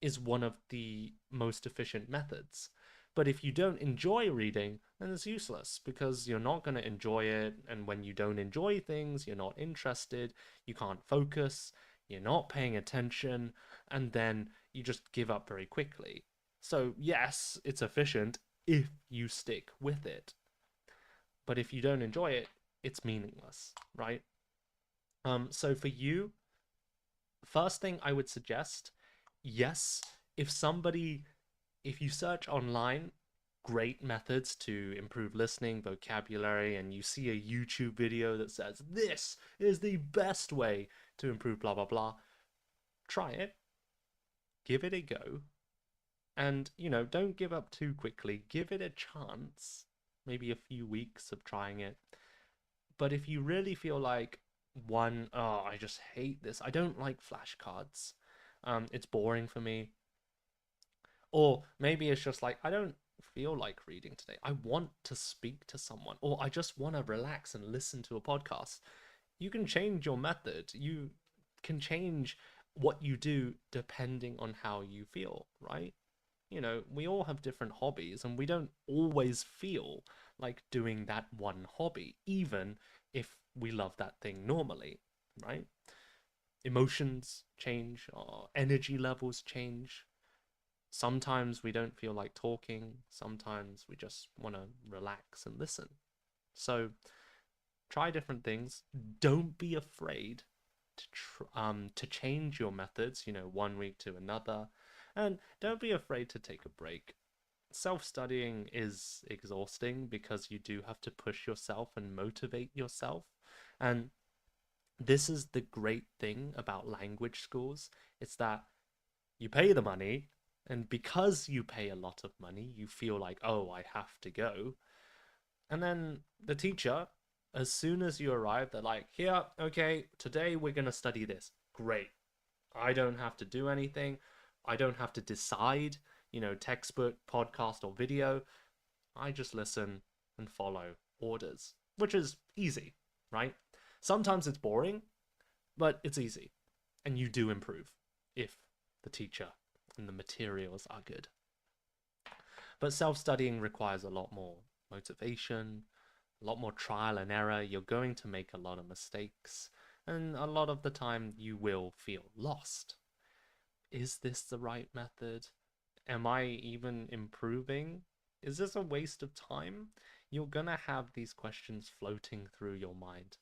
is one of the most efficient methods. But if you don't enjoy reading, then it's useless because you're not going to enjoy it. And when you don't enjoy things, you're not interested, you can't focus, you're not paying attention, and then you just give up very quickly. So, yes, it's efficient if you stick with it. But if you don't enjoy it, it's meaningless, right? So for you, first thing I would suggest, yes, if you search online great methods to improve listening, vocabulary, and you see a YouTube video that says this is the best way to improve blah blah blah, try it, give it a go, and don't give up too quickly. Give it a chance, maybe a few weeks of trying it. But if you really feel like oh, I just hate this, I don't like flashcards, it's boring for me, or maybe it's just like I don't feel like reading today, I want to speak to someone, or I just want to relax and listen to a podcast, you can change your method. You can change what you do depending on how you feel, right? We all have different hobbies and we don't always feel like doing that one hobby, even if we love that thing normally, right? Emotions change, our energy levels change. Sometimes we don't feel like talking, sometimes we just want to relax and listen. So try different things. Don't be afraid to change your methods, one week to another. And don't be afraid to take a break. Self-studying is exhausting because you do have to push yourself and motivate yourself. And this is the great thing about language schools. It's that you pay the money, and because you pay a lot of money, you feel like, oh, I have to go. And then the teacher, as soon as you arrive, they're like, here, okay, today we're going to study this. Great. I don't have to do anything. I don't have to decide, textbook, podcast, or video. I just listen and follow orders, which is easy, right? Sometimes it's boring, but it's easy. And you do improve if the teacher and the materials are good. But self-studying requires a lot more motivation, a lot more trial and error. You're going to make a lot of mistakes, and a lot of the time you will feel lost. Is this the right method? Am I even improving? Is this a waste of time? You're gonna have these questions floating through your mind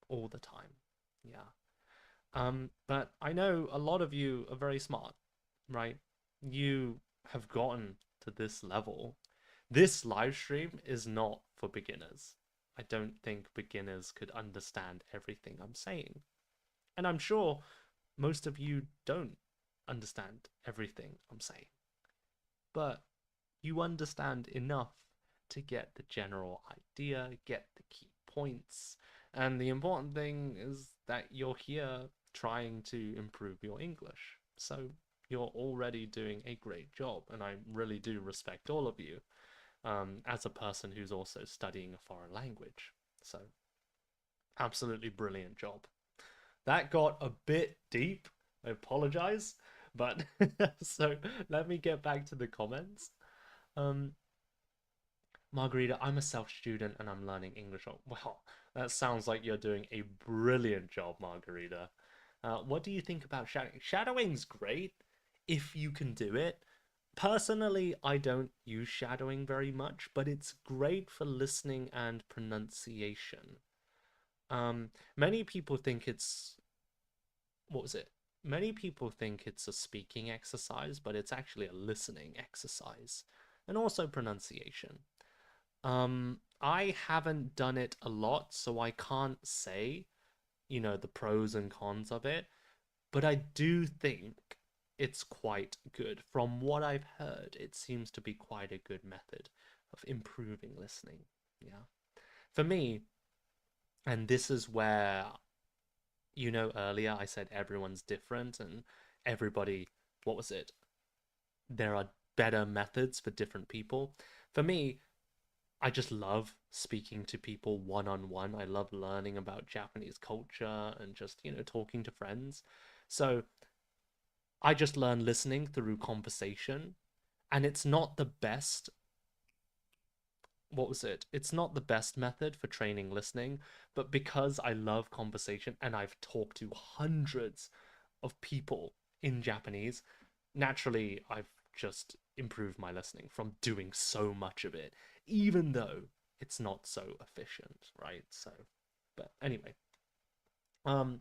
all the time. Yeah. But I know a lot of you are very smart, right? You have gotten to this level. This live stream is not for beginners. I don't think beginners could understand everything I'm saying. And I'm sure most of you don't understand everything I'm saying. But you understand enough to get the general idea, get the key points. And the important thing is that you're here trying to improve your English. So you're already doing a great job, and I really do respect all of you as a person who's also studying a foreign language. So, absolutely brilliant job. That got a bit deep. I apologize, but so let me get back to the comments. Um, Margarita, I'm a self-student and I'm learning English. Well, that sounds like you're doing a brilliant job, Margarita. What do you think about shadowing? Shadowing's great if you can do it. Personally, I don't use shadowing very much, but it's great for listening and pronunciation. Many people think it's what was it? Many people think it's a speaking exercise, but it's actually a listening exercise and also pronunciation. I haven't done it a lot, so I can't say, the pros and cons of it, but I do think it's quite good. From what I've heard, it seems to be quite a good method of improving listening. Yeah. For me, and this is where, earlier I said everyone's different and everybody, what was it? There are better methods for different people. For me, I just love speaking to people one on one. I love learning about Japanese culture and just, talking to friends. So I just learn listening through conversation. And it's not the best, what was it? It's not the best method for training listening, but because I love conversation and I've talked to hundreds of people in Japanese, naturally I've just improved my listening from doing so much of it, even though it's not so efficient, right? So, but anyway, um,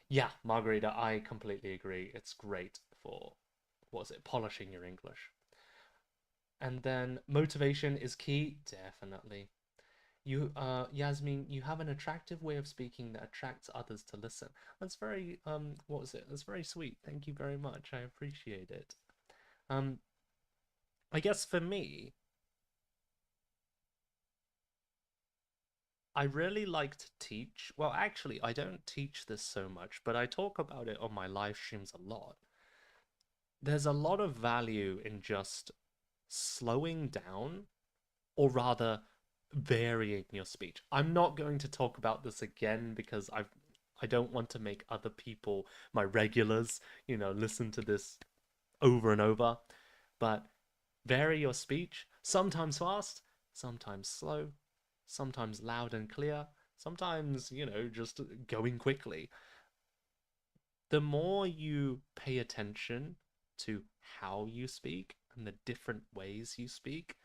yeah, Margarita, I completely agree. It's great for, what was it, polishing your English. And then motivation is key, definitely. Yasmin, you have an attractive way of speaking that attracts others to listen. That's very, what was it? That's very sweet. Thank you very much. I appreciate it. Um, I guess for me, I really like to teach. Well, actually, I don't teach this so much, but I talk about it on my live streams a lot. There's a lot of value in just slowing down, or rather varying your speech. I'm not going to talk about this again because I don't want to make other people, my regulars, listen to this over and over. But vary your speech, sometimes fast, sometimes slow, sometimes loud and clear, sometimes, just going quickly. The more you pay attention to how you speak and the different ways you speak,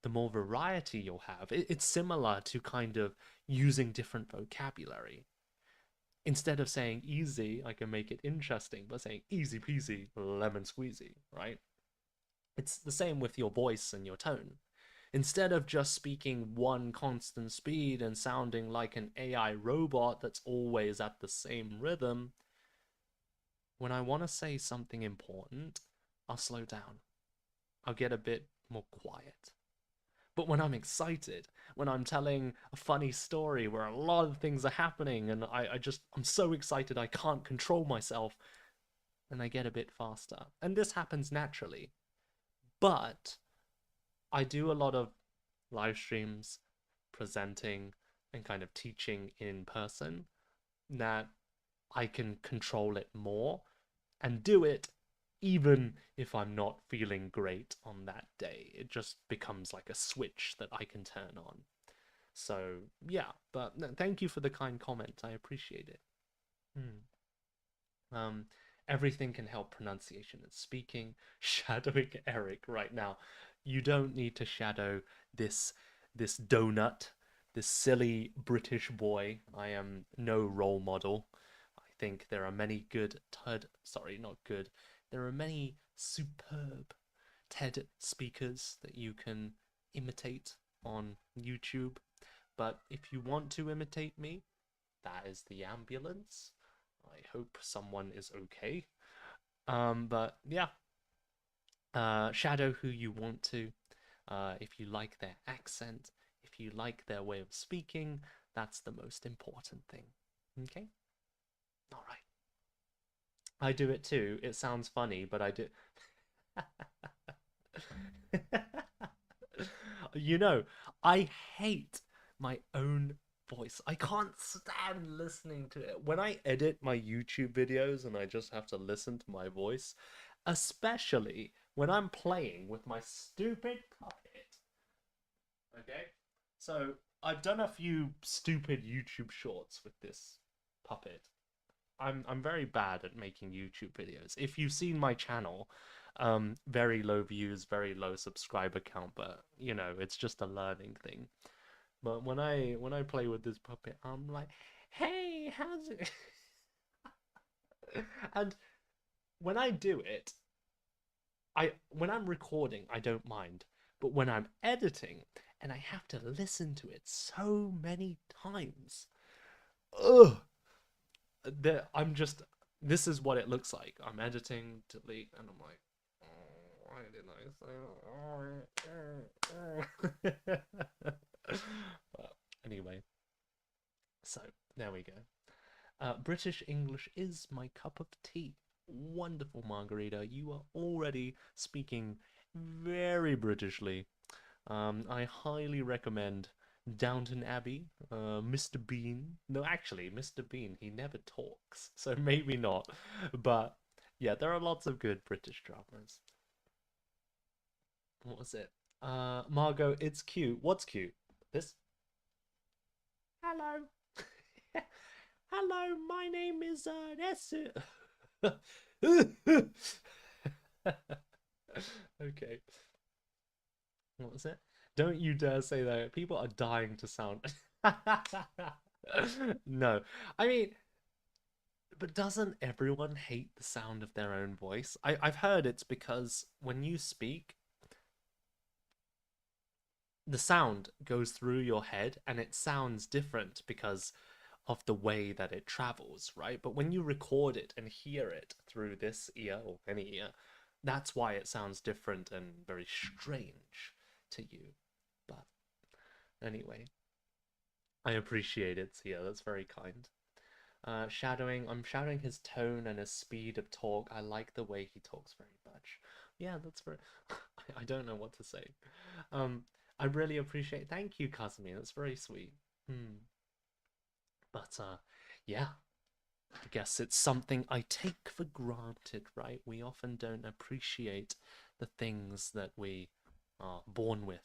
the more variety you'll have. It's similar to kind of using different vocabulary. Instead of saying easy, I can make it interesting by saying easy peasy, lemon squeezy, right? It's the same with your voice and your tone. Instead of just speaking one constant speed and sounding like an AI robot that's always at the same rhythm, when I want to say something important, I'll slow down. I'll get a bit more quiet. But when I'm excited, when I'm telling a funny story where a lot of things are happening and I'm so excited I can't control myself, and I get a bit faster. And this happens naturally. But I do a lot of live streams, presenting, and kind of teaching in person that I can control it more and do it even if I'm not feeling great on that day. It just becomes like a switch that I can turn on. So, yeah, but no, thank you for the kind comment. I appreciate it. Hmm. Um, Everything can help pronunciation and speaking. Shadowing Eric right now. You don't need to shadow this this donut, this silly British boy. I am no role model. I think there are many good sorry, not good. There are many superb TED speakers that you can imitate on YouTube. But if you want to imitate me, that is the ambulance. I hope someone is okay. But yeah, shadow who you want to. if you like their accent, if you like their way of speaking, that's the most important thing. Okay? All right. I do it too. It sounds funny, but I do. You know, I hate my own voice. I can't stand listening to it. When I edit my YouTube videos and I just have to listen to my voice, especially when I'm playing with my stupid puppet. Okay? So, I've done a few stupid YouTube shorts with this puppet. I'm very bad at making YouTube videos. If you've seen my channel, very low views, very low subscriber count, but you know, it's just a learning thing. But when I play with this puppet, I'm like, "Hey, how's it?" And when I do it, when I'm recording, I don't mind. But when I'm editing and I have to listen to it so many times, ugh, I'm just, this is what it looks like. I'm editing, delete, and I'm like, oh, why did I say that? But anyway, so there we go. British English is my cup of tea. Wonderful, Margarita. You are already speaking very Britishly. I highly recommend Downton Abbey, Mr. Bean. No, actually, Mr. Bean, he never talks, so maybe not. But yeah, there are lots of good British dramas. What was it? Margot, it's cute. What's cute? This? Hello. Hello, my name is Nessu. Okay. What was it? Don't you dare say that. People are dying to sound. No. I mean, but doesn't everyone hate the sound of their own voice? I've heard it's because when you speak, the sound goes through your head and it sounds different because of the way that it travels, right? But when you record it and hear it through this ear or any ear, that's why it sounds different and very strange to you. But anyway, I appreciate it, so yeah, that's very kind. Shadowing, I'm shadowing his tone and his speed of talk. I like the way he talks very much. Yeah, that's very. I don't know what to say. I really appreciate. Thank you, Kazumi. That's very sweet. But yeah, I guess it's something I take for granted, right? We often don't appreciate the things that we are born with.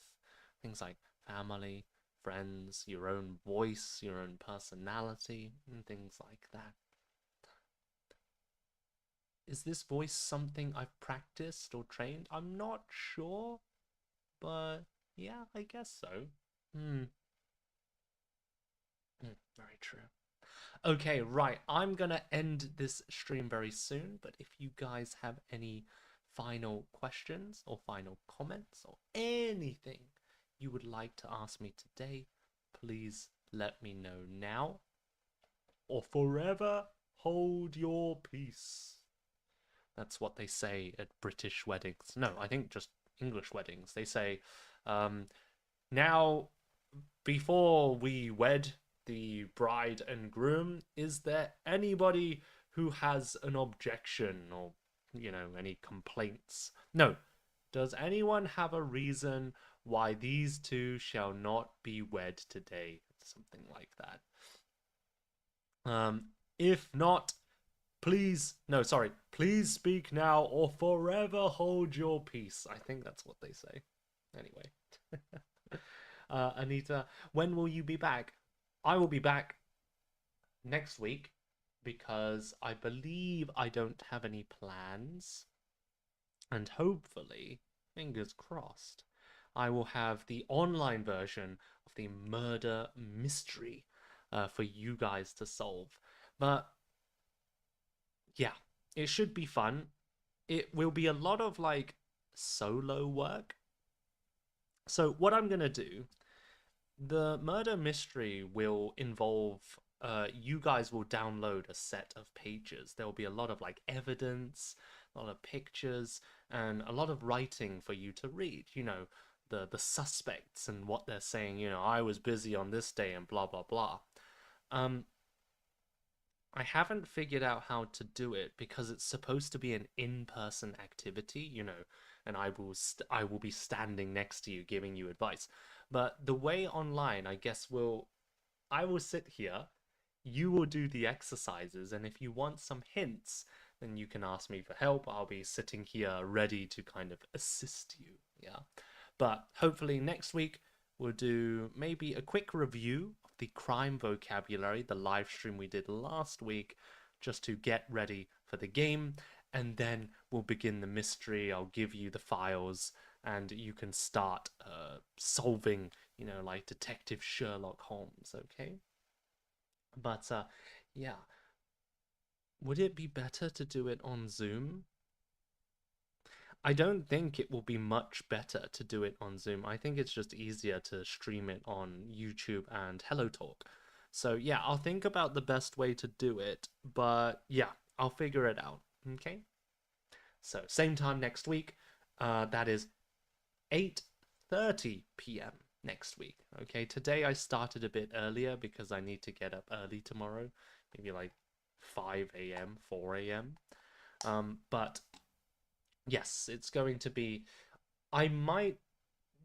Things like family, friends, your own voice, your own personality, and things like that. Is this voice something I've practiced or trained? I'm not sure, but yeah, I guess so. Very true. Okay, right. I'm gonna end this stream very soon, but if you guys have any final questions or final comments or anything you would like to ask me today, please let me know now or forever hold your peace. That's what they say at British weddings. No, I think just English weddings. They say, now, before we wed the bride and groom, is there anybody who has an objection or, you know, any complaints? No. Does anyone have a reason why these two shall not be wed today? Something like that. If not, please, no, sorry, please speak now or forever hold your peace. I think that's what they say. Anyway. Anita, when will you be back? I will be back next week because I believe I don't have any plans. And hopefully, fingers crossed, I will have the online version of the murder mystery for you guys to solve. But yeah, it should be fun. It will be a lot of like solo work. So what I'm gonna do, the murder mystery will involve you guys will download a set of pages. There will be a lot of like evidence, a lot of pictures, and a lot of writing for you to read. You know, the suspects and what they're saying. You know, I was busy on this day and blah blah blah. Um, I haven't figured out how to do it because it's supposed to be an in-person activity, you know, and I will be standing next to you giving you advice. But the way online, I guess I will sit here, you will do the exercises, and if you want some hints, then you can ask me for help. I'll be sitting here ready to kind of assist you. Yeah. But hopefully next week we'll do maybe a quick review of the crime vocabulary, the live stream we did last week, just to get ready for the game. And then we'll begin the mystery. I'll give you the files and you can start solving, you know, like Detective Sherlock Holmes, okay? But yeah, would it be better to do it on Zoom? I don't think it will be much better to do it on Zoom. I think it's just easier to stream it on YouTube and HelloTalk. So yeah, I'll think about the best way to do it, but yeah, I'll figure it out. Okay? So same time next week. That is 8:30 p.m. next week. Okay, today I started a bit earlier because I need to get up early tomorrow, maybe like 5 a.m., 4 a.m. But yes, it's going to be. I might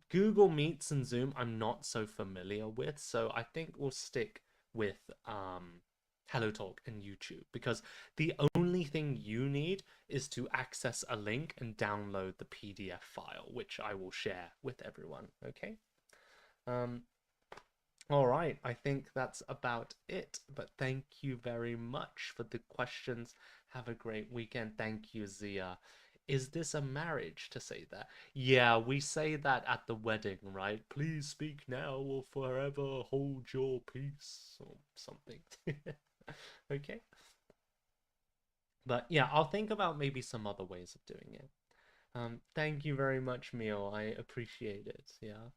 Google Meets and Zoom. I'm not so familiar with, so I think we'll stick with HelloTalk and YouTube because the only thing you need is to access a link and download the PDF file, which I will share with everyone. Okay. Um. All right, I think that's about it. But thank you very much for the questions. Have a great weekend. Thank you, Zia. Is this a marriage to say that? Yeah, we say that at the wedding, right? Please speak now or forever hold your peace or something. Okay. But yeah, I'll think about maybe some other ways of doing it. Thank you very much, Mio. I appreciate it. Yeah.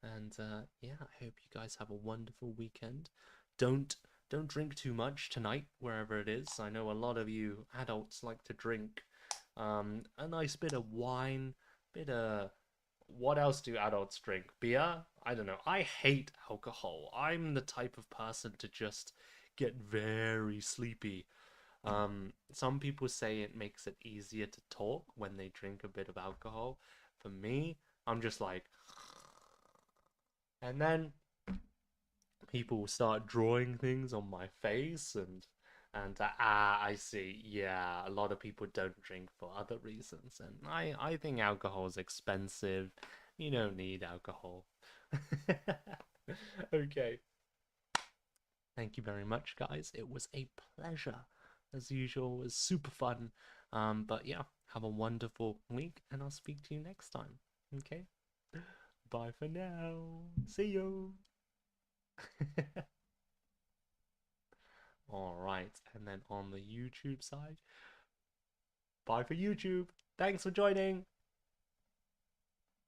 And yeah, I hope you guys have a wonderful weekend. Don't don't drink too much tonight, wherever it is. I know a lot of you adults like to drink a nice bit of wine, bit of what else do adults drink? Beer? I don't know. I hate alcohol. I'm the type of person to just get very sleepy. Some people say it makes it easier to talk when they drink a bit of alcohol. For me, I'm just like, and then people start drawing things on my face and I see, yeah, a lot of people don't drink for other reasons, and I think alcohol is expensive. You don't need alcohol. Okay, thank you very much, guys. It was a pleasure as usual. It was super fun. But yeah, have a wonderful week and I'll speak to you next time. Okay, bye for now. See you. All right, and then on the YouTube side, bye for YouTube. Thanks for joining.